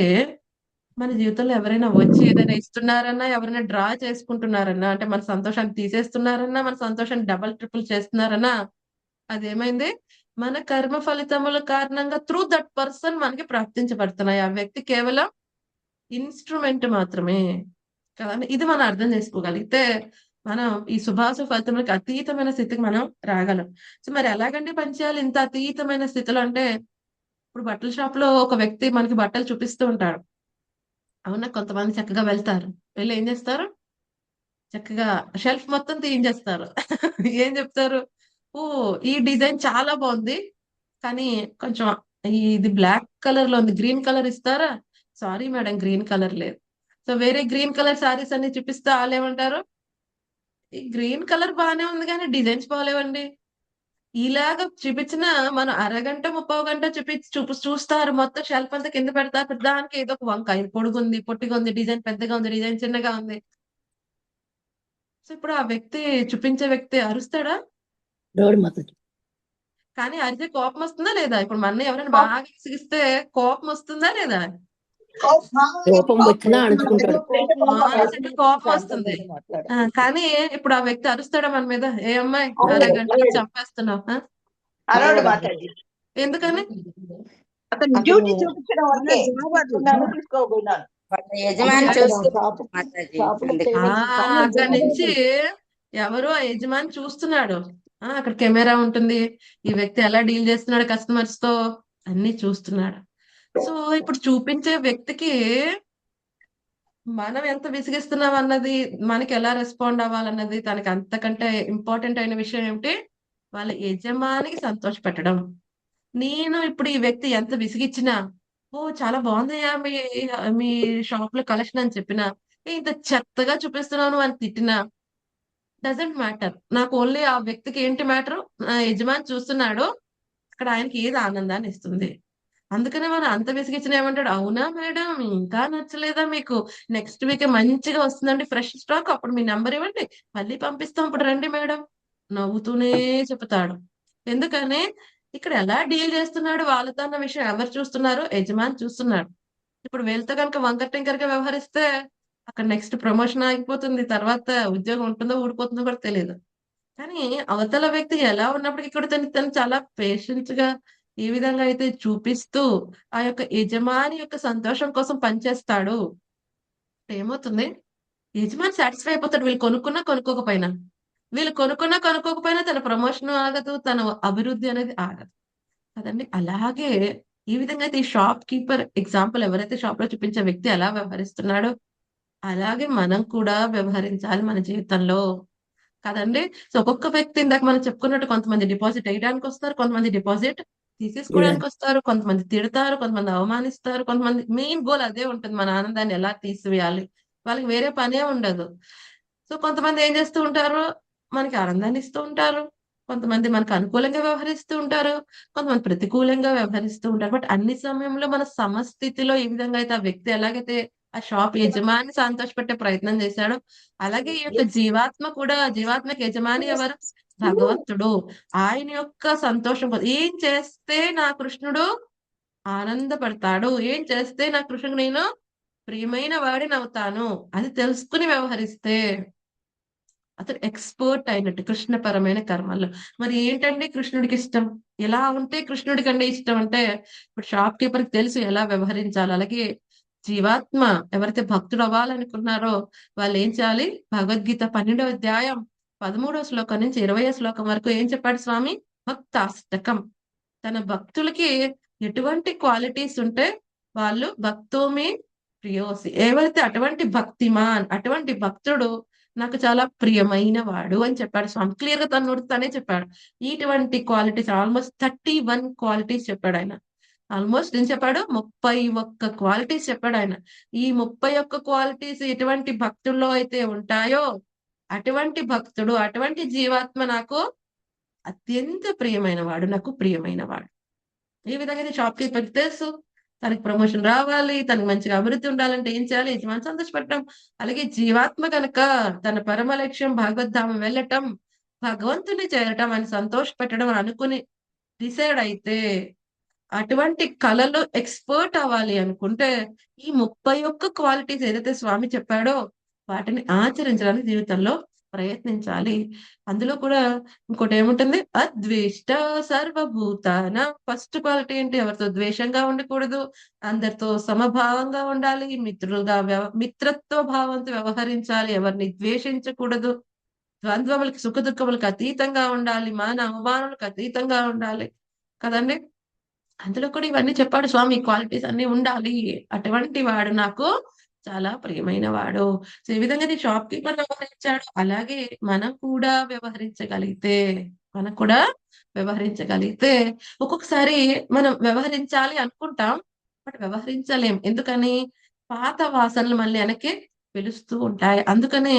మన జీవితంలో ఎవరైనా వచ్చి ఏదైనా ఇస్తున్నారన్నా, ఎవరైనా డ్రా చేసుకుంటున్నారన్నా, అంటే మన సంతోషాన్ని తీసేస్తున్నారన్నా, మన సంతోషాన్ని డబల్ ట్రిపుల్ చేస్తున్నారన్నా, అదేమైంది? మన కర్మ ఫలితముల కారణంగా త్రూ దట్ పర్సన్ మనకి ప్రాప్తించబడుతున్నాయి. ఆ వ్యక్తి కేవలం ఇన్స్ట్రుమెంట్ మాత్రమే కదండి. ఇది మనం అర్థం చేసుకోగలిగితే మనం ఈ శుభాశుభ ఫలితములకు అతీతమైన స్థితికి మనం రాగలం. సో మరి ఎలాగండి పనిచేయాలి ఇంత అతీతమైన స్థితిలో? అంటే ఇప్పుడు బట్టల షాప్ లో ఒక వ్యక్తి మనకి బట్టలు చూపిస్తూ ఉంటాడు. అవునా? కొంతమంది చక్కగా వెళ్తారు. వెళ్ళి ఏం చేస్తారు? చక్కగా షెల్ఫ్ మొత్తం తీయించేస్తారు. ఏం చెప్తారు? ఓ ఈ డిజైన్ చాలా బాగుంది కానీ కొంచెం ఇది బ్లాక్ కలర్ లో ఉంది, గ్రీన్ కలర్ ఇస్తారా? సారీ మేడం, గ్రీన్ కలర్ లేదు. సో వేరే గ్రీన్ కలర్ సారీస్ అన్ని చూపిస్తే వాళ్ళు ఏమంటారు? ఈ గ్రీన్ కలర్ బాగానే ఉంది కానీ డిజైన్స్ బాగాలేవండి. ఇలాగ చూపించిన మనం అరగంట, ముప్పావు గంట చూస్తారు. మొత్తం షెల్ఫ్ అంతా కింద పెడతారు. దానికి ఏదో ఒక వంకాయ పొడుగుంది, పొట్టిగా ఉంది, డిజైన్ పెద్దగా ఉంది, డిజైన్ చిన్నగా ఉంది. సో ఇప్పుడు ఆ వ్యక్తి చూపించే వ్యక్తి అరుస్తాడా? రోడ్ మాతాజీ. కానీ అరిచే కోపం వస్తుందా లేదా? ఇప్పుడు మన ఎవరైనా బాగా విసిగిస్తే కోపం వస్తుందా లేదా? కోపం వచ్చినా అణుచుకుంటాడు. మానసిక కోపం వస్తుంది. కానీ ఇప్పుడు ఆ వ్యక్తి అరుస్తాడా మన మీద? ఏ అమ్మాయి అరగంటలో చంపేస్తున్నావు? అరవడు మాతాజీ. ఎందుకని? అతను డ్యూటీ చూపించడం వరకే. తీసుకోబోయినాను. వాళ్ళ యజమాని చూస్తూ మాతాజీ అందుకే. అక్కడి నుంచి ఎవరో ఆ యజమాని చూస్తున్నాడు. అక్కడ కెమెరా ఉంటుంది. ఈ వ్యక్తి ఎలా డీల్ చేస్తున్నాడు కస్టమర్స్ తో అన్ని చూస్తున్నాడు. సో ఇప్పుడు చూపించే వ్యక్తికి మనం ఎంత విసిగిస్తున్నాం అన్నది, మనకి ఎలా రెస్పాండ్ అవ్వాలన్నది, తనకి అంతకంటే ఇంపార్టెంట్ అయిన విషయం ఏమిటి? వాళ్ళ యజమానికి సంతోష పెట్టడం. నేను ఇప్పుడు ఈ వ్యక్తి ఎంత విసిగిచ్చినా, ఓ చాలా బాగుందయ్యా మీ మీ షాప్ లో కలెక్షన్ అని చెప్పినా, ఇంత చెత్తగా చూపిస్తున్నాను అని తిట్టినా డజంట్ మ్యాటర్. నాకు ఓన్లీ ఆ వ్యక్తికి ఏంటి మ్యాటర్? నా యజమాని చూస్తున్నాడు, అక్కడ ఆయనకి ఏది ఆనందాన్ని ఇస్తుంది. అందుకనే మనం అంత విసిగించిన ఏమంటాడు? అవునా మేడం, ఇంకా నచ్చలేదా మీకు? నెక్స్ట్ వీక్ మంచిగా వస్తుందండి ఫ్రెష్ స్టాక్, అప్పుడు మీ నెంబర్ ఇవ్వండి, మళ్ళీ పంపిస్తాం, అప్పుడు రండి మేడం. నవ్వుతూనే చెప్తాడు. ఎందుకని? ఇక్కడ ఎలా డీల్ చేస్తున్నాడు వాళ్ళతో అన్న విషయం ఎవరు చూస్తున్నారు? యజమాని చూస్తున్నాడు. ఇప్పుడు వీళ్ళతో కనుక వంకర టింకరగా వ్యవహరిస్తే అక్కడ నెక్స్ట్ ప్రమోషన్ ఆగిపోతుంది. తర్వాత ఉద్యోగం ఉంటుందో ఊడిపోతుందో కూడా తెలియదు. కానీ అవతల వ్యక్తి ఎలా ఉన్నప్పటికీ కూడా తను చాలా పేషెన్స్ గా ఏ విధంగా అయితే చూపిస్తూ ఆ యొక్క యజమాని యొక్క సంతోషం కోసం పనిచేస్తాడు. ఏమవుతుంది? యజమాని సాటిస్ఫై అయిపోతాడు. వీళ్ళు కొనుక్కున్నా కొనుక్కోకపోయినా. వీళ్ళు కొనుక్కున్నా కొనుక్కోకపోయినా తన ప్రమోషన్ ఆగదు, తన అభివృద్ధి అనేది ఆగదు కదండి. అలాగే ఈ విధంగా అయితే ఈ షాప్ కీపర్ ఎగ్జాంపుల్ ఎవరైతే షాప్ లో చూపించే వ్యక్తి ఎలా వ్యవహరిస్తున్నాడో అలాగే మనం కూడా వ్యవహరించాలి మన జీవితంలో కదండి. సో ఒక్కొక్క వ్యక్తి ఇందాక మనం చెప్పుకున్నట్టు కొంతమంది డిపాజిట్ వేయడానికి వస్తారు, కొంతమంది డిపాజిట్ తీసేసుకోవడానికి వస్తారు, కొంతమంది తిడతారు, కొంతమంది అవమానిస్తారు, కొంతమంది మెయిన్ గోల్ అదే ఉంటుంది, మన ఆనందాన్ని ఎలా తీసివేయాలి, వాళ్ళకి వేరే పనే ఉండదు. సో కొంతమంది ఏం చేస్తూ ఉంటారు, మనకి ఆనందాన్ని ఇస్తూ ఉంటారు, కొంతమంది మనకు అనుకూలంగా వ్యవహరిస్తూ ఉంటారు, కొంతమంది ప్రతికూలంగా వ్యవహరిస్తూ ఉంటారు. బట్ అన్ని సమయంలో మన సమస్థితిలో ఈ విధంగా అయితే ఆ వ్యక్తి ఎలాగైతే ఆ షాప్ యజమాని సంతోషపెట్టే ప్రయత్నం చేశాడో, అలాగే ఈ యొక్క జీవాత్మ కూడా, జీవాత్మకి యజమాని ఎవరు? భగవంతుడు. ఆయన యొక్క సంతోషం కోసం ఏం చేస్తే నా కృష్ణుడు ఆనందపడతాడు, ఏం చేస్తే నా కృష్ణుడు నేను ప్రియమైన వాడిని అవుతాను, అది తెలుసుకుని వ్యవహరిస్తే అతడు ఎక్స్పర్ట్ అయినట్టు కృష్ణపరమైన కర్మల్లో. మరి ఏంటండి కృష్ణుడికి ఇష్టం? ఎలా ఉంటే కృష్ణుడి కంటే ఇష్టం అంటే, ఇప్పుడు షాప్ కీపర్ కి తెలుసు ఎలా వ్యవహరించాలి. అలాగే జీవాత్మ ఎవరైతే భక్తుడు అవ్వాలనుకున్నారో వాళ్ళు ఏం చేయాలి? భగవద్గీత 12వ అధ్యాయం 13వ శ్లోకం నుంచి 20వ శ్లోకం వరకు ఏం చెప్పాడు స్వామి? భక్తాష్టకం. తన భక్తులకి ఎటువంటి క్వాలిటీస్ ఉంటే వాళ్ళు భక్తోమి ప్రియోసి, ఎవరైతే అటువంటి భక్తిమాన్, అటువంటి భక్తుడు నాకు చాలా ప్రియమైన వాడు అని చెప్పాడు స్వామి. క్లియర్ గా తన నోటి తనే చెప్పాడు. ఇటువంటి క్వాలిటీస్ ఆల్మోస్ట్ 31 క్వాలిటీస్ చెప్పాడు ఆయన. ఆల్మోస్ట్ ఏం చెప్పాడు? 31 క్వాలిటీస్ చెప్పాడు ఆయన. ఈ 31 క్వాలిటీస్ ఎటువంటి భక్తుల్లో అయితే ఉంటాయో అటువంటి భక్తుడు, అటువంటి జీవాత్మ నాకు అత్యంత ప్రియమైన వాడు, నాకు ప్రియమైన వాడు. ఈ విధంగా అయితే షాప్ కీపర్ తెలుసు తనకి ప్రమోషన్ రావాలి, తనకి మంచిగా అభివృద్ధి ఉండాలంటే ఏం చేయాలి? యజమాని సంతోషపెట్టడం. అలాగే జీవాత్మ కనుక తన పరమ లక్ష్యం భగవద్ధామం వెళ్ళటం, భగవంతుని చేరటం అని సంతోషపెట్టడం అని అనుకుని డిసైడ్ అయితే, అటువంటి కళలో ఎక్స్పర్ట్ అవ్వాలి అనుకుంటే ఈ 31 క్వాలిటీస్ ఏదైతే స్వామి చెప్పాడో వాటిని ఆచరించడానికి జీవితంలో ప్రయత్నించాలి. అందులో కూడా ఇంకోటి ఏముంటుంది? అద్వేష్ట సర్వభూతాన. ఫస్ట్ క్వాలిటీ ఏంటి? ఎవరితో ద్వేషంగా ఉండకూడదు, అందరితో సమభావంగా ఉండాలి, మిత్రత్వ భావంతో వ్యవహరించాలి, ఎవరిని ద్వేషించకూడదు, ద్వంద్వములకి సుఖ దుఃఖములకు అతీతంగా ఉండాలి, మాన అవమానాలకు అతీతంగా ఉండాలి కదండి. అందులో కూడా ఇవన్నీ చెప్పాడు స్వామి, క్వాలిటీస్ అన్ని ఉండాలి, అటువంటి వాడు నాకు చాలా ప్రియమైన వాడు. సో ఈ విధంగా నీ షాప్ కీపర్ వ్యవహరించాడు, అలాగే మనం కూడా వ్యవహరించగలిగితే, మనం కూడా వ్యవహరించగలిగితే ఒక్కొక్కసారి మనం వ్యవహరించాలి అనుకుంటాం, బట్ వ్యవహరించలేం. ఎందుకని? పాత వాసనలు మళ్ళీ వెనక్కి పిలుస్తూ ఉంటాయి. అందుకనే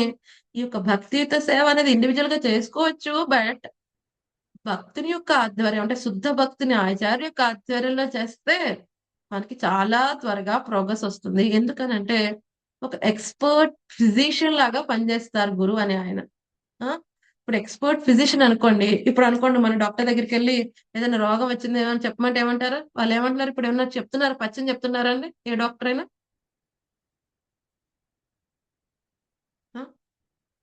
ఈ యొక్క భక్తియుత సేవ అనేది ఇండివిజువల్ గా చేసుకోవచ్చు, బట్ భక్తుని యొక్క ఆధ్వర్యం అంటే శుద్ధ భక్తిని ఆచార్య యొక్క ఆధ్వర్యంలో చేస్తే మనకి చాలా త్వరగా ప్రోగ్రెస్ వస్తుంది. ఎందుకనంటే ఒక ఎక్స్పర్ట్ ఫిజిషియన్ లాగా పనిచేస్తారు గురువు అనే ఆయన. ఇప్పుడు ఎక్స్పర్ట్ ఫిజిషియన్ అనుకోండి, ఇప్పుడు అనుకోండి మన డాక్టర్ దగ్గరికి వెళ్ళి ఏదైనా రోగం వచ్చింది ఏమైనా చెప్పమంటే ఏమంటారు? వాళ్ళు ఏమంటున్నారు? ఇప్పుడు ఏమన్నా చెప్తున్నారు, పచ్చని చెప్తున్నారండి ఏ డాక్టర్ అయినా?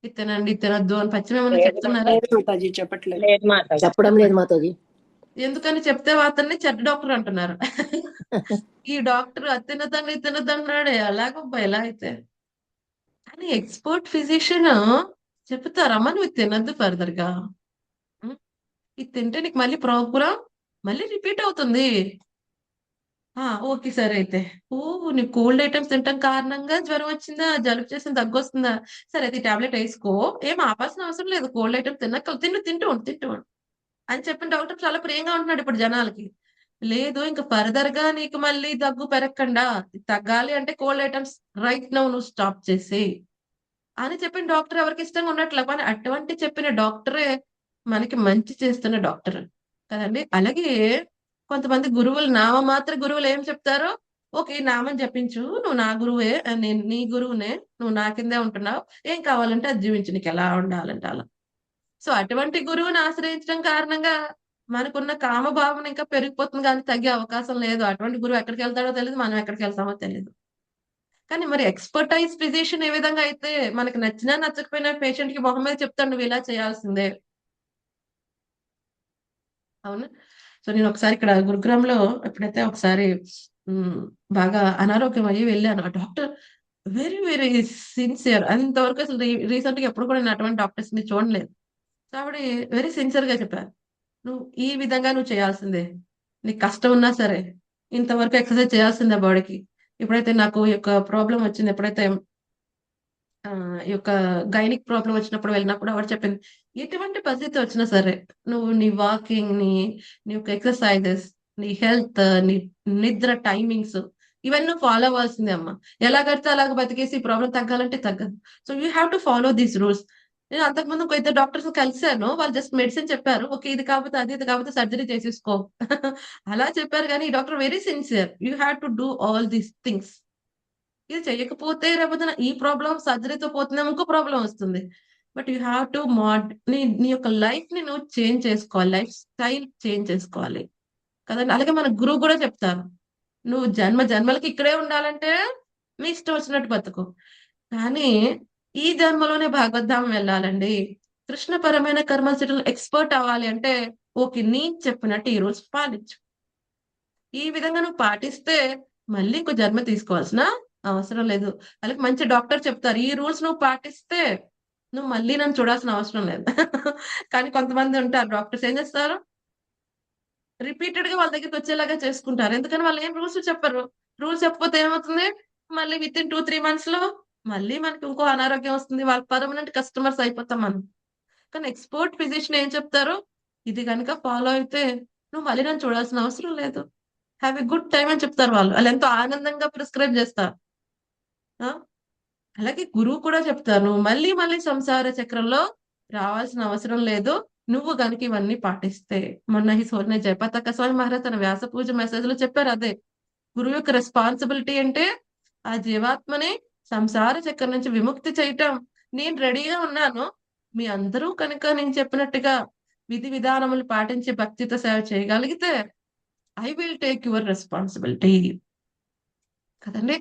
ఇది తినండి, ఇది తినొద్దు అని పచ్చని ఏమన్నా చెప్తున్నారా? మాతాజీ చెప్పట్లేదు. లేదు మాతాజీ. చెప్పడం లేదు మాతాజీ. ఎందుకని? చెప్తే అతన్ని చెడ్డ డాక్టర్ అంటున్నారు. ఈ డాక్టర్ అది తినదండి, ఇది తినదన్నాడు, ఎలాగబ్బా ఎలా అయితే? కానీ ఎక్స్పర్ట్ ఫిజిషియన్ చెప్తారమ్మా నువ్వు ఇది తినద్దు ఫర్దర్ గా, ఇది తింటే నీకు మళ్ళీ ప్రాబ్లం మళ్ళీ రిపీట్ అవుతుంది. ఓకే సరే అయితే, నీకు కోల్డ్ ఐటమ్స్ తినటం కారణంగా జ్వరం వచ్చిందా, జలుబు చేసిన దగ్గు వస్తుందా, సరే అయితే టాబ్లెట్ వేసుకో, ఏం ఆపాల్సిన అవసరం లేదు, కోల్డ్ ఐటమ్స్ తింటూ ఉండు అని చెప్పిన డాక్టర్ చాలా ప్రియంగా ఉంటున్నాడు ఇప్పుడు జనాలకి. లేదు ఇంకా ఫర్దర్ గా నీకు మళ్ళీ దగ్గు పెరగకుండా తగ్గాలి అంటే కోల్డ్ ఐటమ్స్ రైట్ నౌ నువ్వు స్టాప్ చేసి అని చెప్పిన డాక్టర్ ఎవరికి ఇష్టంగా ఉన్నట్లు. కానీ అటువంటి చెప్పిన డాక్టరే మనకి మంచి చేస్తున్న డాక్టర్ కదండి. అలాగే కొంతమంది గురువులు, నామమాత్ర గురువులు ఏం చెప్తారో, ఓకే నామం జపించు, నువ్వు నా గురువే, నేను నీ గురువునే, నువ్వు నా కిందే ఉంటున్నావు, ఏం కావాలంటే అది జీవించు, నీకు ఎలా ఉండాలంటే అలా. సో అటువంటి గురువుని ఆశ్రయించడం కారణంగా మనకున్న కామభావన ఇంకా పెరిగిపోతుంది, కానీ తగ్గే అవకాశం లేదు. అటువంటి గురువు ఎక్కడికి వెళ్తాడో తెలియదు, మనం ఎక్కడికి వెళ్తామో తెలియదు. కానీ మరి ఎక్స్పర్టైజ్ ఫిజిషియన్ ఏ విధంగా అయితే మనకి నచ్చినా నచ్చకపోయినా పేషెంట్ కి మొహం మీద చెప్తాడు నువ్వు ఇలా చేయాల్సిందే. అవును. సో నేను ఒకసారి ఇక్కడ గురుగ్రామ్ లో ఎప్పుడైతే ఒకసారి బాగా అనారోగ్యం అయ్యి వెళ్ళాను. ఆ డాక్టర్ వెరీ వెరీ సిన్సియర్. అంతవరకు అసలు రీసెంట్ గా ఎప్పుడు కూడా నేను అటువంటి డాక్టర్స్ ని చూడలేదు. సో ఆవిడ వెరీ సిన్సియర్ గా చెప్పారు, నువ్వు ఈ విధంగా నువ్వు చేయాల్సిందే, నీకు కష్టం ఉన్నా సరే ఇంతవరకు ఎక్సర్సైజ్ చేయాల్సిందే బాడీకి. ఎప్పుడైతే నాకు ఈ యొక్క ప్రాబ్లం వచ్చింది, ఎప్పుడైతే ఈ యొక్క గైనిక్ ప్రాబ్లం వచ్చినప్పుడు వెళ్ళినప్పుడు ఆవిడ చెప్పింది, ఎటువంటి పరిస్థితి వచ్చినా సరే నువ్వు నీ వాకింగ్ నీ యొక్క ఎక్సర్సైజెస్ నీ హెల్త్, నీ నిద్ర టైమింగ్స్, ఇవన్నీ ఫాలో అవ్వాల్సిందే అమ్మా. ఎలా కడితే అలాగ బతికేసి ఈ ప్రాబ్లం తగ్గాలంటే తగ్గదు. So you have to follow these rules. నేను అంతకుముందు ఒక ఇద్దరు డాక్టర్స్ కలిశాను. వాళ్ళు జస్ట్ మెడిసిన్ చెప్పారు. ఓకే, ఇది కాకపోతే అది, ఇది కాకపోతే సర్జరీ చేసేసుకో అలా చెప్పారు. కానీ ఈ doctor very sincere. You have to do all these things. ఇది చెయ్యకపోతే రేపొద్దున ఈ ప్రాబ్లం సర్జరీతో పోతుందేమో ఇంకో ప్రాబ్లం వస్తుంది. బట్ యూ హ్యావ్ టు నీ యొక్క లైఫ్ ని నువ్వు చేంజ్ చేసుకోవాలి. లైఫ్ స్టైల్ చేంజ్ చేసుకోవాలి కదండి. అలాగే మన గురువు కూడా చెప్తారు, నువ్వు జన్మ జన్మలకి ఇక్కడే ఉండాలంటే మీ ఇష్టం వచ్చినట్టు బతుకు, కానీ ఈ జన్మలోనే భగవద్ధామం వెళ్ళాలండి. కృష్ణపరమైన కర్మసిద్ధులు ఎక్స్పర్ట్ అవ్వాలి అంటే ఓకే, నేను చెప్పినట్టు ఈ రూల్స్ పాటించు. ఈ విధంగా నువ్వు పాటిస్తే మళ్ళీ ఇంకో జన్మ తీసుకోవాల్సిన అవసరం లేదు. అలాగే మంచి డాక్టర్ చెప్తారు, ఈ రూల్స్ నువ్వు పాటిస్తే నువ్వు మళ్ళీ నన్ను చూడాల్సిన అవసరం లేదు. కానీ కొంతమంది ఉంటారు డాక్టర్స్ ఏం చేస్తారు, రిపీటెడ్ గా వాళ్ళ దగ్గరికి వచ్చేలాగా చేసుకుంటారు. ఎందుకని వాళ్ళు ఏం రూల్స్ చెప్పరు. రూల్స్ చెప్పకపోతే ఏమవుతుంది, మళ్ళీ విత్ ఇన్ 2-3 months లో మళ్ళీ మనకి ఇంకో అనారోగ్యం వస్తుంది. వాళ్ళ పర్మనెంట్ కస్టమర్స్ అయిపోతాం మనం. కానీ ఎక్స్పర్ట్ ఫిజిషియన్ ఏం చెప్తారు, ఇది కనుక ఫాలో అయితే నువ్వు మళ్ళీ నన్ను చూడాల్సిన అవసరం లేదు, హ్యావ్ ఎ గుడ్ టైం అని చెప్తారు. వాళ్ళు ఎంతో ఆనందంగా ప్రిస్క్రైబ్ చేస్తారు. ఆ? అలాగే గురువు కూడా చెప్తారు, నువ్వు మళ్ళీ మళ్ళీ సంసార చక్రంలో రావాల్సిన అవసరం లేదు, నువ్వు గనుక ఇవన్నీ పాటిస్తే. మొన్న ఈ సోర్ణ జయపతాక స్వామి మహారాజ్ తన వ్యాస పూజ మెసేజ్ లో చెప్పారు అదే. గురువు యొక్క రెస్పాన్సిబిలిటీ అంటే ఆ జీవాత్మని సంసార చక్రం నుంచి విముక్తి చేయటం. నేను రెడీగా ఉన్నాను, మీ అందరూ కనుక నేను చెప్పినట్టుగా విధి విధానములు పాటించి భక్తితో సేవ చేయగలిగితే I will take your responsibility కదండి.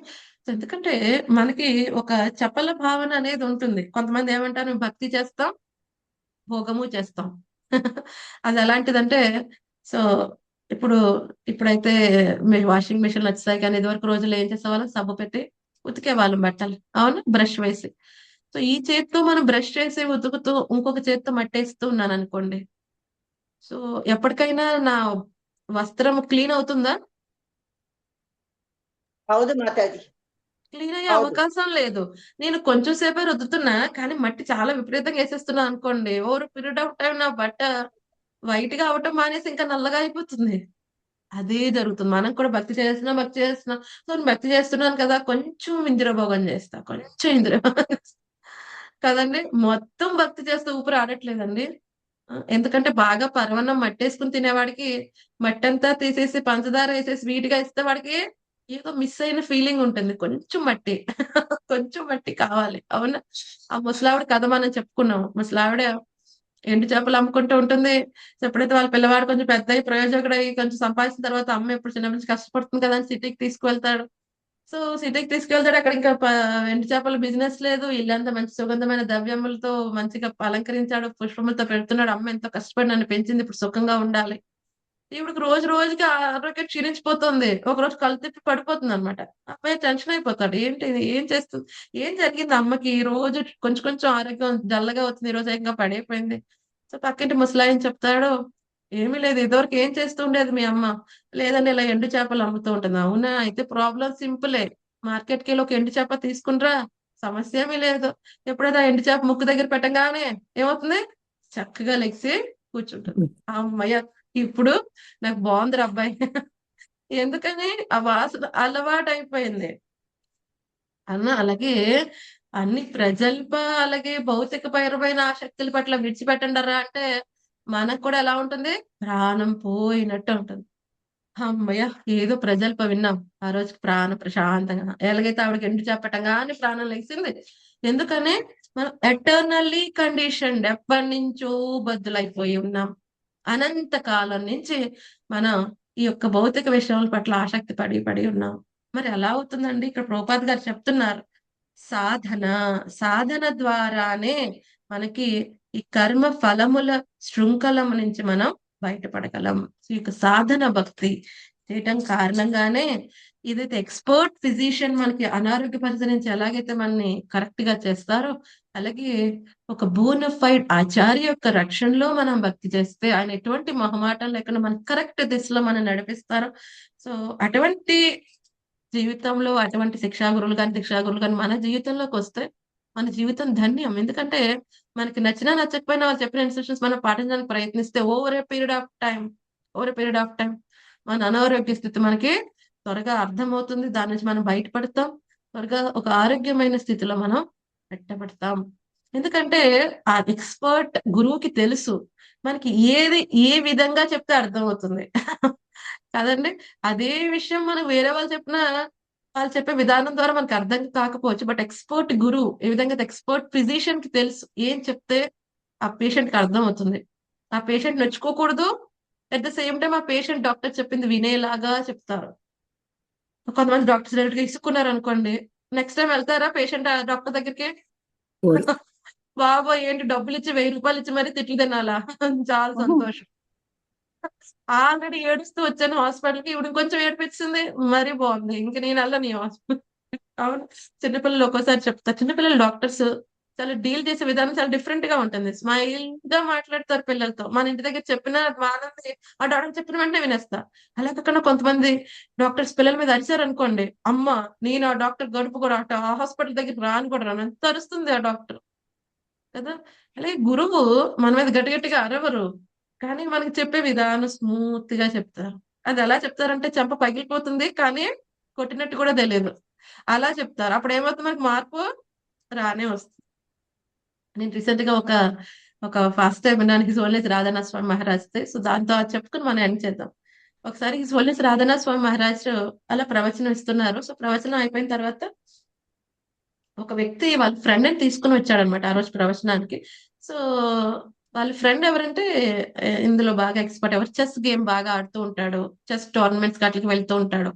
ఎందుకంటే మనకి ఒక చపల భావన అనేది ఉంటుంది. కొంతమంది ఏమంటారు, మేము భక్తి చేస్తాం, భోగము చేస్తాం. అది ఎలాంటిదంటే, సో ఇప్పుడైతే వాషింగ్ మిషన్లు వచ్చాయి, కానీ ఇదివరకు రోజుల్లో ఏం చేసేవాళ్ళం, సబ్బు పెట్టి ఉతికేవాళ్ళం బట్టలు, అవును, బ్రష్ వేసి. సో ఈ చేత్తో మనం బ్రష్ చేసి ఉతుకుతూ ఇంకొక చేత్తో మట్టేస్తూ ఉన్నాను అనుకోండి, సో ఎప్పటికైనా నా వస్త్రం క్లీన్ అవుతుందా? ಹೌದು ಮಾತಾಜಿ. క్లీన్ అయ్యే ಹೌದು. అవకాశం లేదు. నేను కొంచెం సేపే రుద్దుతున్నా, కానీ మట్టి చాలా విపరీతంగా వేసేస్తున్నా అనుకోండి, ఓవర్ పీరియడ్ ఆఫ్ టైం నా బట్ట వైట్ గా అవటం మానేసి ఇంకా నల్లగా అయిపోతుంది. అదే జరుగుతుంది. మనం కూడా భక్తి చేస్తున్నా. సో నేను భక్తి చేస్తున్నాను కదా, కొంచెం ఇంద్రియభోగం చేస్తా, కొంచెం ఇంద్రియభోగం చేస్తా కదండి. మొత్తం భక్తి చేస్తే ఊపిరి ఆడట్లేదండి. ఎందుకంటే బాగా పరవన్నం మట్టేసుకుని తినేవాడికి మట్టంతా తీసేసి పంచదార వేసేసి స్వీట్ గా ఇస్తే వాడికి ఏదో మిస్ అయిన ఫీలింగ్ ఉంటుంది. కొంచెం మట్టి కొంచెం మట్టి కావాలి, అవునా? ఆ ముసలావిడ కథ మనం చెప్పుకున్నాము. ముసలావిడ ఎండు చేపలు అమ్ముకుంటూ ఉంటుంది. ఎప్పుడైతే వాళ్ళ పిల్లవాడు కొంచెం పెద్ద అయి ప్రయోజకుడై కొంచెం సంపాదించిన తర్వాత అమ్మ ఎప్పుడు చిన్న నుంచి కష్టపడుతుంది కదా అని సిటీకి తీసుకువెళ్తాడు. సో సిటీకి తీసుకెళ్తాడు. అక్కడ ఇంకా ఎండు చేపల బిజినెస్ లేదు. ఇల్లంతా మంచి సుగంధమైన ద్రవ్యములతో మంచిగా అలంకరించాడు, పుష్పములతో పెడుతున్నాడు. అమ్మ ఎంతో కష్టపడి నన్ను పెంచింది, ఇప్పుడు సుఖంగా ఉండాలి. ఈవిడికి రోజు రోజుకి ఆరోగ్యం క్షీణించిపోతుంది. ఒక రోజు కళ్ళు తిప్పి పడిపోతుంది అనమాట. అబ్బాయి టెన్షన్ అయిపోతాడు, ఏంటి ఇది, ఏం చేస్తుంది, ఏం జరిగింది అమ్మకి, ఈ రోజు కొంచెం కొంచెం ఆరోగ్యం డల్లగా అవుతుంది, ఈ రోజు ఇంకా పడిపోయింది. సో పక్కింటి ముసలాయన చెప్తాడు, ఏమీ లేదు, ఇదివరకు ఏం చేస్తూ ఉండేది మీ అమ్మ, లేదండి ఇలా ఎండు చేపలు అమ్ముతూ ఉంటుంది. అవునా, అయితే ప్రాబ్లం సింపులే, మార్కెట్కి వెళ్ళి ఒక ఎండు చేప తీసుకునిరా, సమస్య ఏమీ లేదు. ఎప్పుడైతే ఆ ఎండు చేప ముక్కు దగ్గర పెట్టగానే ఏమవుతుంది, చక్కగా లెగిసి కూర్చుంటుంది. అమ్మయ్య, ఇప్పుడు నాకు బాగుందిరా అబ్బాయి. ఎందుకని ఆ వాసన అలవాటు అయిపోయింది అలాగే అన్ని ప్రజల్ప అలాగే భౌతిక పరమైన ఆసక్తుల పట్ల విడిచిపెట్టండరా అంటే మనకు కూడా ఎలా ఉంటుంది, ప్రాణం పోయినట్టు ఉంటుంది. అమ్మయ్య, ఏదో ప్రజల్ప విన్నాం, ఆ రోజుకి ప్రాణం ప్రశాంతంగా. ఎలాగైతే ఆవిడకి ఎండు చెప్పటంగానే ప్రాణం లెగిసింది. ఎందుకని మనం ఎటర్నల్లీ కండిషన్, ఎప్పటి నుంచో బద్దులైపోయి ఉన్నాం. అనంత కాలం నుంచి మనం ఈ యొక్క భౌతిక విషయాల పట్ల ఆసక్తి పడి ఉన్నాం. మరి ఎలా అవుతుందండి? ఇక్కడ ప్రభుపాద్ గారు చెప్తున్నారు, సాధన ద్వారానే మనకి ఈ కర్మ ఫలముల శృంఖలం నుంచి మనం బయటపడగలం. ఈ యొక్క సాధన భక్తి చేయటం కారణంగానే ఏదైతే ఎక్స్పర్ట్ ఫిజిషియన్ మనకి అనారోగ్య పరిస్థితి నుంచి ఎలాగైతే మనని కరెక్ట్ గా చేస్తారో, అలాగే ఒక బోనఫైడ్ ఆచార్య యొక్క రక్షణలో మనం భక్తి చేస్తే ఆయన ఎటువంటి మొహమాటం లేకుండా మన కరెక్ట్ దిశలో మనం నడిపిస్తారు. సో అటువంటి జీవితంలో అటువంటి శిక్షా గురువులు కానీ మన జీవితంలోకి వస్తే మన జీవితం ధన్యం. ఎందుకంటే మనకి నచ్చినా నచ్చకపోయినా వాళ్ళు చెప్పిన ఇన్స్ట్రక్షన్స్ మనం పాటించడానికి ప్రయత్నిస్తే over a period of time మన అనారోగ్య స్థితి మనకి త్వరగా అర్థమవుతుంది. దాని నుంచి మనం బయటపడతాం. త్వరగా ఒక ఆరోగ్యమైన స్థితిలో మనం పెట్టబడతాం. ఎందుకంటే ఆ ఎక్స్పర్ట్ గురువుకి తెలుసు మనకి ఏది ఏ విధంగా చెప్తే అర్థమవుతుంది. కదండి. అదే విషయం మనం వేరే వాళ్ళు చెప్పినా వాళ్ళు చెప్పే విధానం ద్వారా మనకు అర్థం కాకపోవచ్చు. బట్ ఎక్స్పర్ట్ గురువు ఏ విధంగా ఎక్స్పర్ట్ ఫిజిషియన్ కి తెలుసు ఏం చెప్తే ఆ పేషెంట్ కి అర్థం అవుతుంది. ఆ పేషెంట్ నొచ్చుకోకూడదు. అట్ ద సేమ్ టైం ఆ పేషెంట్ డాక్టర్ చెప్పింది వినేలాగా చెప్తారు. కొంతమంది డాక్టర్స్ డైరెక్ట్ గా ఇసుక్కున్నారు అనుకోండి, నెక్స్ట్ టైం వెళ్తారా పేషెంట్ ఆ డాక్టర్ దగ్గరికి? పోరు. బాబోయ్ ఏంటి డబ్బులు ఇచ్చి 1000 రూపాయలు ఇచ్చి మరీ తిట్లు తినాలా? చాలా సంతోషం. ఆల్రెడీ ఏడుస్తూ వచ్చాను హాస్పిటల్కి, ఇప్పుడు కొంచెం ఏడిపించింది మరీ బాగుంది. ఇంక నేను వెళ్ళను ఈ హాస్పిటల్. అవును. చిన్నపిల్లలు ఒక్కోసారి చెప్తారు. చిన్నపిల్లలు డాక్టర్స్ చాలా డీల్ చేసే విధానం చాలా డిఫరెంట్ గా ఉంటుంది. స్మైల్ గా మాట్లాడతారు పిల్లలతో. మన ఇంటి దగ్గర చెప్పిన బాగానే ఆ డాక్టర్ చెప్పిన వెంటనే వినేస్తా. అలా కాకుండా కొంతమంది డాక్టర్స్ పిల్లల మీద అరిచారు అనుకోండి, అమ్మ నేను ఆ డాక్టర్ గడుపు కూడా ఆ హాస్పిటల్ దగ్గర రాను కూడా రాను, ఎంత అరుస్తుంది ఆ డాక్టర్ కదా. అలాగే గురువు మన మీద గట్టి గట్టిగా అరవరు, కానీ మనకి చెప్పే విధానం స్మూత్ గా చెప్తారు. అది ఎలా చెప్తారంటే చెంప పగిలిపోతుంది కానీ కొట్టినట్టు కూడా తెలియదు. అలా చెప్తారు. అప్పుడు ఏమవుతుంది, మనకి మార్పు రానే వస్తుంది. నేను రీసెంట్ గా ఒక ఫాస్ట్ టైం విన్నాను హిజ్ హోల్నెస్ రాధానాథ స్వామి మహారాజ్. సో దాంతో అది చెప్పుకుని మనం ఎండ్ చేద్దాం. ఒకసారి హిజ్ హోల్నెస్ రాధానాథ స్వామి మహారాజ్ అలా ప్రవచనం ఇస్తున్నారు. సో ప్రవచనం అయిపోయిన తర్వాత ఒక వ్యక్తి వాళ్ళ ఫ్రెండ్ ని తీసుకుని వచ్చాడనమాట ఆ రోజు ప్రవచనానికి. సో వాళ్ళ ఫ్రెండ్ ఎవరంటే ఇందులో బాగా ఎక్స్పర్ట్, ఎవరు చెస్ గేమ్ బాగా ఆడుతూ ఉంటాడు, చెస్ టోర్నమెంట్స్ అట్లకి వెళ్తూ ఉంటాడు.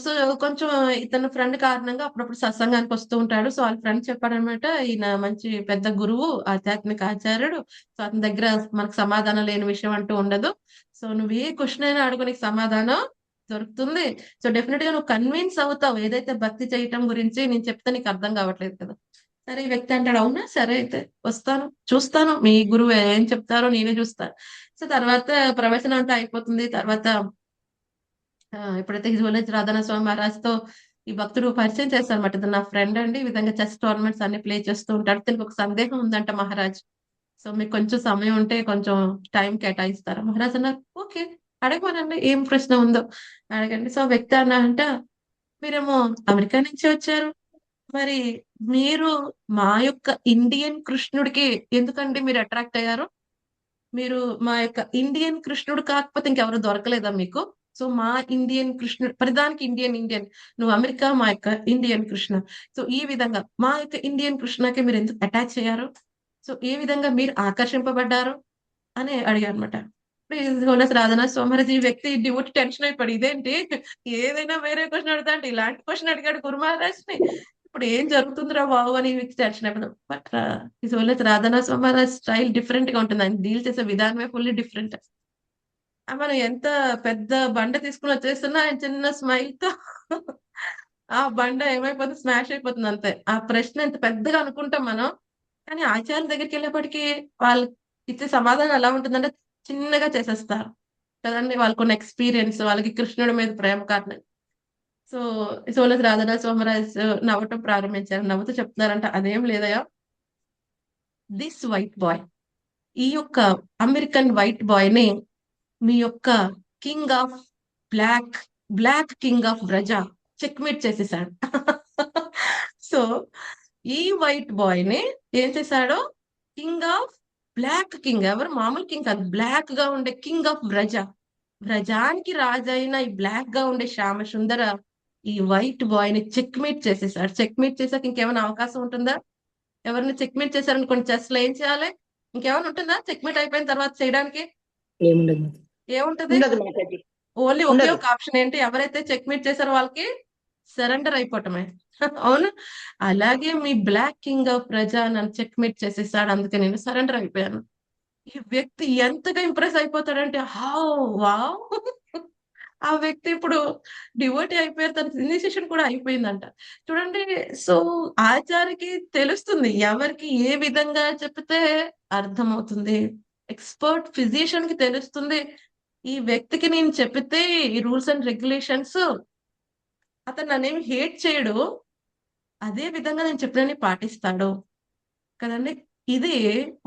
సో కొంచెం ఇతను ఫ్రెండ్ కారణంగా అప్పుడప్పుడు సత్సంగానికి వస్తూ ఉంటాడు. సో వాళ్ళ ఫ్రెండ్ చెప్పాడనమాట, ఈయన మంచి పెద్ద గురువు, ఆధ్యాత్మిక ఆచార్యుడు. సో అతని దగ్గర మనకు సమాధానం లేని విషయం అంటూ ఉండదు. సో నువ్వు ఏ క్వశ్చన్ అయినా అడుగు, నీకు సమాధానం దొరుకుతుంది. సో డెఫినెట్ గా నువ్వు కన్విన్స్ అవుతావు. ఏదైతే భక్తి చేయటం గురించి నేను చెప్తే నీకు అర్థం కావట్లేదు కదా. సరే ఈ వ్యక్తి అంటాడు, అవునా సరే అయితే వస్తాను, చూస్తాను మీ గురువు ఏం చెప్తారో నేనే చూస్తాను. సో తర్వాత ప్రవచనం అంతా అయిపోతుంది. తర్వాత ఎప్పుడైతే హిజ్బుల్లాహ్ రాధానా స్వామి మహారాజ్ తో ఈ భక్తుడు పరిచయం చేస్తారన్నమాట. ఇది నా ఫ్రెండ్ అండి, ఈ విధంగా చెస్ టోర్నమెంట్స్ అన్ని ప్లే చేస్తూ ఉంటాడు. దీనికి ఒక సందేహం ఉందంట మహారాజ్. సో మీకు కొంచెం సమయం ఉంటే కొంచెం టైం కేటాయిస్తారా? మహారాజ్ అన్నారు, ఓకే అడగమనండి, ఏం ప్రశ్న ఉందో అడగండి. సో వ్యక్తి అన్నారంట, మీరేమో అమెరికా నుంచి వచ్చారు, మరి మీరు మా యొక్క ఇండియన్ కృష్ణుడికి ఎందుకండి మీరు అట్రాక్ట్ అయ్యారు? మీరు మా యొక్క ఇండియన్ కృష్ణుడు కాకపోతే ఇంకెవరు దొరకలేదా మీకు? సో మా ఇండియన్ కృష్ణుడు, ప్రధానికి ఇండియన్ ఇండియన్, నువ్వు అమెరికా, మా యొక్క ఇండియన్ కృష్ణ. సో ఈ విధంగా మా యొక్క ఇండియన్ కృష్ణకి మీరు ఎందుకు అటాచ్ అయ్యారు? సో ఏ విధంగా మీరు ఆకర్షింపబడ్డారు అని అడిగారు అనమాట. రాధానాథ్ స్వామి ఈ వ్యక్తి డివోటి టెన్షన్ అయిపోయి, ఇదేంటి ఏదైనా వేరే క్వశ్చన్ అడుగుతా అంటే ఇలాంటి క్వశ్చన్ అడిగాడు గురు మహారాజ్ ని, ఇప్పుడు ఏం జరుగుతుందిరా బాబు అని వ్యక్తి టెన్షన్ అయిపోయింది. But Radhanath Swami Maharaj style different గా ఉంటుంది. ఆయన డీల్ చేసే విధానమే ఫుల్లీ డిఫరెంట్. మనం ఎంత పెద్ద బండ తీసుకుని వచ్చేస్తున్నా ఆయన చిన్న స్మైల్ తో ఆ బండ ఏమైపోతుంది, స్మాష్ అయిపోతుంది అంతే. ఆ ప్రశ్న ఎంత పెద్దగా అనుకుంటాం మనం, కానీ ఆచార్యుల దగ్గరికి వెళ్ళేప్పటికీ వాళ్ళు ఇచ్చే సమాధానం ఎలా ఉంటుందంటే చిన్నగా చేసేస్తారు కదండి. వాళ్ళకున్న ఎక్స్పీరియన్స్, వాళ్ళకి కృష్ణుడి మీద ప్రేమ కారణం. సో సోలస్ రాధానాథ్ సోమరాజ్ నవ్వటం ప్రారంభించారు. నవ్వుతూ చెప్తున్నారంట, అదేం లేదయా, దిస్ వైట్ బాయ్, ఈ యొక్క అమెరికన్ వైట్ బాయ్ ని మీ యొక్క king of black king of బ్రజా చెక్మేట్ చేసేసాడు. సో ఈ వైట్ బాయ్ ని ఏం చేశాడో, కింగ్ ఆఫ్ కింగ్, ఎవరు మామూలు కింగ్ కాదు, బ్లాక్ గా ఉండే కింగ్ ఆఫ్ బ్రజానికి రాజైన ఈ బ్లాక్ గా ఉండే శ్యామ సుందర ఈ వైట్ బాయ్ ని చెక్మేట్ చేసేసాడు. చెక్మేట్ చేసాక ఇంకేమైనా అవకాశం ఉంటుందా? ఎవరిని చెక్మేట్ చేశారనుకోండి చెస్ లో ఏం చేయాలి? ఇంకేమైనా ఉంటుందా చెక్మేట్ అయిపోయిన తర్వాత చేయడానికి? ఏముండదు. ఏముంటది? ఉండదు మాతాజీ. ఓన్లీ ఒకే ఉండదు. ఒక ఆప్షన్ ఏంటి, ఎవరైతే చెక్మేట్ చేశారో వాళ్ళకి సరెండర్ అయిపోవటమే. అవును. అలాగే మీ బ్లాక్ కింగ్ ఆఫ్ ప్రజా నన్ను చెక్మేట్ చేసేసాడు, అందుకే నేను సరెండర్ అయిపోయాను. ఈ వ్యక్తి ఎంతగా ఇంప్రెస్ అయిపోతాడంటే హౌ వావ్, ఆ వ్యక్తి ఇప్పుడు డివోటీ అయిపోయారు, తన ఇనిషియేషన్ కూడా అయిపోయిందంట. చూడండి. సో ఆచార్యకి తెలుస్తుంది ఎవరికి ఏ విధంగా చెప్తే అర్థమవుతుంది. ఎక్స్పర్ట్ ఫిజిషియన్ కి తెలుస్తుంది ఈ వ్యక్తికి నేను చెప్పితే ఈ రూల్స్ అండ్ రెగ్యులేషన్స్, అతను నన్నేమి హేట్ చేయడు, అదే విధంగా నేను చెప్పినని పాటిస్తాడు కదండి. ఇది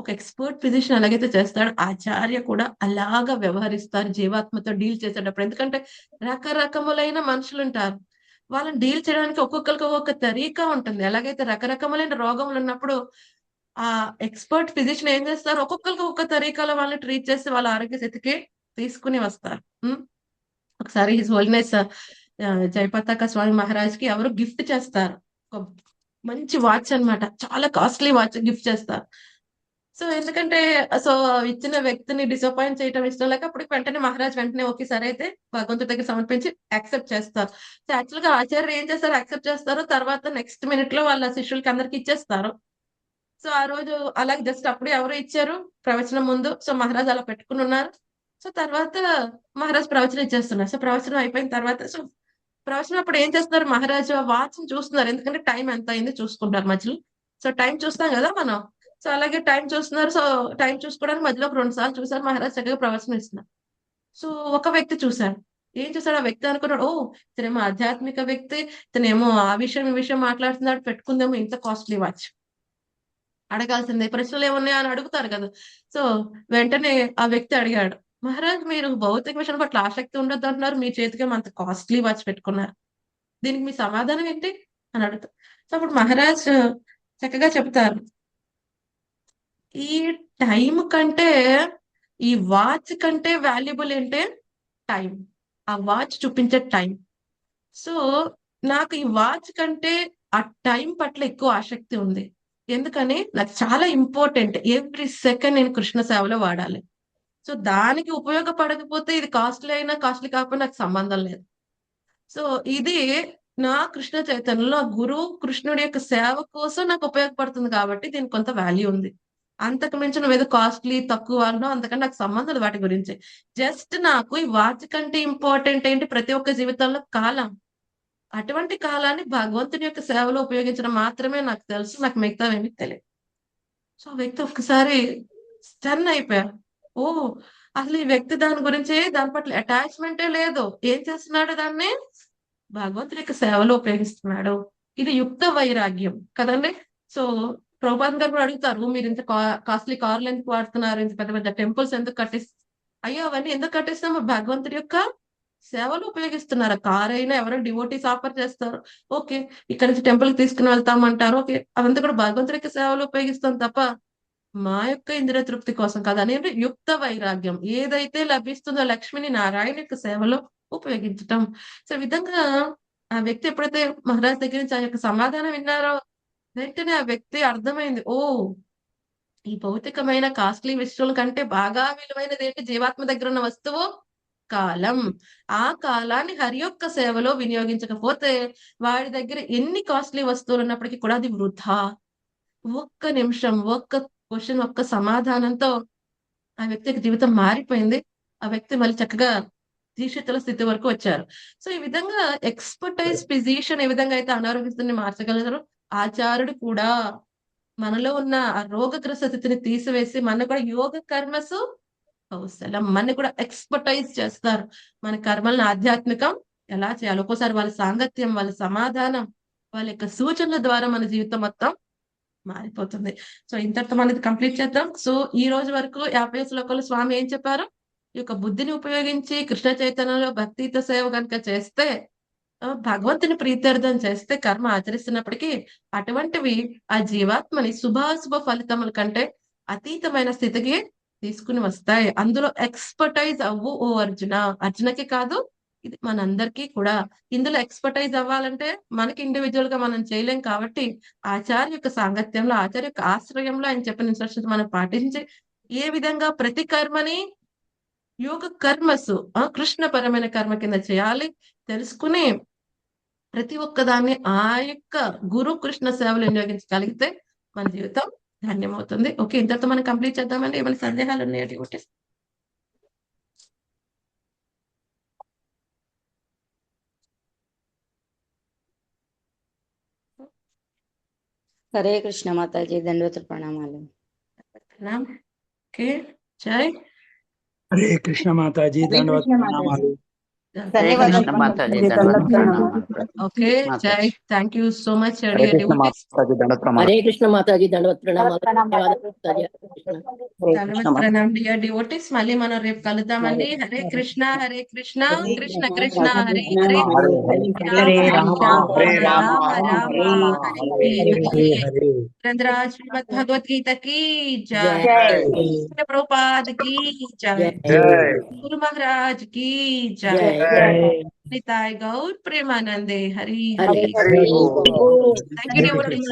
ఒక ఎక్స్‌పర్ట్ ఫిజిషియన్ ఎలాగైతే చేస్తాడో, ఆచార్య కూడా అలాగా వ్యవహరిస్తారు జీవాత్మతో డీల్ చేసేటప్పుడు. ఎందుకంటే రకరకములైన మనుషులుంటారు. వాళ్ళని డీల్ చేయడానికి ఒక్కొక్కళ్ళకి ఒక్కొక్క తరీకా ఉంటుంది. ఎలాగైతే రకరకములైన రోగములున్నప్పుడు ఎక్స్‌పర్ట్ ఫిజిషియన్ ఏం చేస్తారు, ఒక్కొక్కళ్ళకి ఒక్కొక్క తరీకాలో వాళ్ళని ట్రీట్ చేసి వాళ్ళ ఆరోగ్య స్థితికి తీసుకొని వస్తారు. ఒకసారి హిజ్ హోలీనెస్ జయపతాక స్వామి మహారాజ్‌కి ఎవరో గిఫ్ట్ చేస్తారు. ఒక మంచి వాచ్ అన్నమాట. చాలా కాస్ట్‌లీ వాచ్ గిఫ్ట్ చేస్తారు. సో, ఎందుకంటే ఇచ్చిన వ్యక్తిని డిసప్పాయింట్ చేయటం ఇష్టం లేక అప్పటికి వెంటనే మహారాజ్ వెంటనే ఓకే. సరే అయితే భగవంతుడి దగ్గర సమర్పించి యాక్సెప్ట్ చేస్తారు. సో, యాక్చువల్‌గా ఆచార్య ఏం చేస్తారు, యాక్సెప్ట్ చేస్తారు. తర్వాత నెక్స్ట్ మినిట్‌లో వాళ్ళ శిష్యులకి అందరికి ఇచ్చేస్తారు. సో, ఆ రోజు అలాగే జస్ట్ అప్పుడే ఎవరో ఇచ్చారు ప్రవచనం ముందు. సో, మహారాజ్ అలా పెట్టుకొనున్నారు. సో, తర్వాత మహారాజ్ ప్రవచనం ఇచ్చేస్తున్నారు. సో, ప్రవచనం అయిపోయిన తర్వాత ప్రవచనం అప్పుడు ఏం చేస్తున్నారు మహారాజు ఆ వాచ్‌ని చూస్తున్నారు. ఎందుకంటే టైం ఎంత అయింది చూసుకుంటారు మధ్యలో. సో, టైం చూస్తాం గదా మనం. సో, అలాగే టైం చూస్తున్నారు. సో, టైం చూసుకోవడానికి మధ్యలో ఒక 2 సార్లు చూసారు. మహారాజ్ చక్కగా ప్రవచనం ఇస్తున్నారు. సో, ఒక వ్యక్తి చూసాడు. ఏం చూసాడు ఆ వ్యక్తి అనుకున్నాడు, ఓహ్! ఇతనేమో ఆధ్యాత్మిక వ్యక్తి. ఇతనేమో ఆ విషయం, ఈ విషయం మాట్లాడుతున్నాడు. పెట్టుకుందేమో ఇంత కాస్ట్‌లీ వాచ్. అడగాల్సిందే. ప్రశ్నలేమున్నాయా అని అడుగుతారు కదా! సో, వెంటనే ఆ వ్యక్తి అడిగాడు. మహారాజ్ మీరు భౌతిక విషయం పట్ల ఆసక్తి ఉండొద్దంటున్నారు. మీ చేతికేమో అంత కాస్ట్‌లీ వాచ్ పెట్టుకున్నారు. దీనికి మీ సమాధానం ఏంటి? అని అడుగుతారు. సో, అప్పుడు మహారాజ్ చక్కగా చెప్తారు. ఈ టైం కంటే, ఈ వాచ్ కంటే వాల్యుబుల్ ఏంటే టైం. ఆ వాచ్ చూపించే టైం. సో, నాకు ఈ వాచ్ కంటే ఆ టైం పట్ల ఎక్కువ ఆసక్తి ఉంది. ఎందుకని నాకు చాలా ఇంపార్టెంట్. ఎవ్రీ సెకండ్ నేను కృష్ణ సేవలో వాడాలి. సో, దానికి ఉపయోగపడకపోతే ఇది కాస్ట్‌లీ అయినా, కాస్ట్‌లీ కాకపోయినా నాకు సంబంధం లేదు. సో, ఇది నా కృష్ణ చైతన్యంలో గురువు కృష్ణుడి యొక్క సేవ కోసం నాకు ఉపయోగపడుతుంది కాబట్టి దీనికి కొంత వాల్యూ ఉంది. అంతకు మించి నువ్వేదో కాస్ట్‌లీ తక్కువ అనో అంతకన్నా నాకు సంబంధం లేదు వాటి గురించి. జస్ట్ నాకు ఈ వాచ్ కంటే ఇంపార్టెంట్ ఏంటి ప్రతి ఒక్క జీవితంలో కాలం. అటువంటి కాలాన్ని భగవంతుని యొక్క సేవలో ఉపయోగించడం మాత్రమే నాకు తెలుసు. నాకు మిగతావేమీ తెలీదు. సో, ఆ వ్యక్తి ఒక్కసారి స్టన్ అయిపోయారు. ఓహ్! అసలు ఈ వ్యక్తి దాని గురించి దాని పట్ల అటాచ్‌మెంటే లేదు. ఏం చేస్తున్నాడు దాన్ని? భగవంతుడి యొక్క సేవలో ఉపయోగిస్తున్నాడు. ఇది యుక్త వైరాగ్యం కదండీ! సో, ప్రభుపాద గారు కూడా అడుగుతారు. మీరింత కాస్ట్‌లీ కార్‌లు ఎందుకు వాడుతున్నారు? ఇంత పెద్ద పెద్ద టెంపుల్స్ ఎందుకు అయ్యో! అవన్నీ ఎందుకు కట్టిస్తున్నాము? భగవంతుడి యొక్క సేవలో ఉపయోగిస్తున్నారు. కారైనా ఎవరో డివోటీస్ ఆఫర్ చేస్తారు. ఓకే. ఇక్కడి నుంచి టెంపుల్‌కి తీసుకొని వెళ్తామంటారు. ఓకే. అవంతా కూడా భగవంతుడి యొక్క సేవలో ఉపయోగిస్తాం తప్ప, మా యొక్క ఇంద్రియ తృప్తి కోసం కాదు. అనేది యుక్త వైరాగ్యం. ఏదైతే లభిస్తుందో లక్ష్మిని నారాయణ యొక్క సేవలో ఉపయోగించటం. సో, ఈ విధంగా ఆ వ్యక్తి ఎప్పుడైతే మహారాజ్ దగ్గర నుంచి ఆ యొక్క సమాధానం విన్నారో, వెంటనే ఆ వ్యక్తి అర్థమైంది. ఓహ్! ఈ భౌతికమైన కాస్ట్‌లీ వస్తువుల కంటే బాగా విలువైనదేంటి జీవాత్మ దగ్గరున్న వస్తువు? కాలం. ఆ కాలాన్ని హరి యొక్క సేవలో వినియోగించకపోతే, వాడి దగ్గర ఎన్ని కాస్ట్‌లీ వస్తువులున్నప్పటికీ కూడా అది వృధా. ఒక్క నిమిషం, ఒక్క క్వెషన్, ఒక్క సమాధానంతో ఆ వ్యక్తి యొక్క జీవితం మారిపోయింది. ఆ వ్యక్తి మళ్ళీ చక్కగా దీక్షితుల స్థితి వరకు వచ్చారు. సో, ఈ విధంగా ఎక్స్‌పర్టైజ్ ఫిజిషియన్ ఏ విధంగా అయితే అనారోగ్య స్థితిని మార్చగలరో, ఆచార్యుడు కూడా మనలో ఉన్న ఆ రోగగ్రస్త స్థితిని తీసివేసి, మనకు కూడా యోగ కర్మసు కౌశలం. మనని కూడా ఎక్స్‌పర్టైజ్ చేస్తారు. మన కర్మలను ఆధ్యాత్మికం ఎలా చేయాలి? ఒక్కోసారి వాళ్ళ సాంగత్యం, వాళ్ళ సమాధానం, వాళ్ళ యొక్క సూచనల ద్వారా మన జీవితం మొత్తం మారిపోతుంది. సో, ఇంతటితో మనది కంప్లీట్ చేద్దాం. సో, ఈ రోజు వరకు 50 శ్లోకాలు స్వామి ఏం చెప్పారు? ఈ యొక్క బుద్ధిని ఉపయోగించి కృష్ణ చైతన్యంలో భక్తియుత సేవ గనుక చేస్తే భగవంతుని ప్రీత్యర్థం చేస్తే కర్మ ఆచరిస్తున్నప్పటికీ అటువంటివి ఆ జీవాత్మని శుభాశుభ ఫలితముల కంటే అతీతమైన స్థితికి తీసుకుని వస్తాయి. అందులో ఎక్స్‌పర్టైజ్ అవ్వు ఓ అర్జున. అర్జునకి కాదు, ఇది మనందరికీ కూడా. ఇందులో ఎక్స్‌పర్టైజ్ అవ్వాలంటే మనకి ఇండివిడ్యుయల్‌గా మనం చేయలేం కాబట్టి ఆచార్య యొక్క సాంగత్యంలో, ఆచార్య యొక్క ఆశ్రయంలో ఆయన చెప్పిన ఇన్‌స్ట్రక్షన్స్ మనం పాటించి ఏ విధంగా ప్రతి కర్మని యోగ కర్మసు కృష్ణపరమైన కర్మ కింద చేయాలి తెలుసుకుని ప్రతి ఒక్కదాన్ని ఆ యొక్క గురు కృష్ణ సేవలు వినియోగించగలిగితే మన జీవితం ధన్యమవుతుంది. ఓకే. ఇంతటితో మనం కంప్లీట్ చేద్దామండి. ఏమైనా సందేహాలు ఉన్నాయా డివోటీస్? హరే కృష్ణ మాతాజీ, దండోతర ప్రణామాలు. ఓకే. జై హరే కృష్ణ మాతాజీ, హరే దండవత్ కృష్ణ ప్రణామాలు. మాతాజీ. ధన్యవాదాలు కృష్ణ మాతాజీ దండవత్ ప్రణామాలు ఓకే మాతాజీ. జై thank you so much Hare Krishna Mataji దండవత్ ప్రణామాలు. హరే కృష్ణ మాతాజీ దండవత్ ప్రణామాలు. ధన్యవాదాలు మాతాజీ. హరే కృష్ణ. ప్రణామ్ డియర్ డివోటీస్. మళ్ళీ మనం రేపు కలుద్దామండి. హరే కృష్ణ కృష్ణ కృష్ణ హరే హరే హరే రామ హరే రామ రామ రామ హరే హరే. గ్రంథరాజ్ శ్రీమద్ భగవద్గీత की जय, జై प्रभुपाद की जय, జై गुरु महाराज की జై. जय, निताय गौर प्रेमानंदे Hari Hare Hari. Hare. Thank you devotees.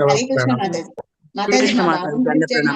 Hare Krishna Mataji. Mataji Krishna మా మాతాజీ బాబు దండ ప్రణామాలు.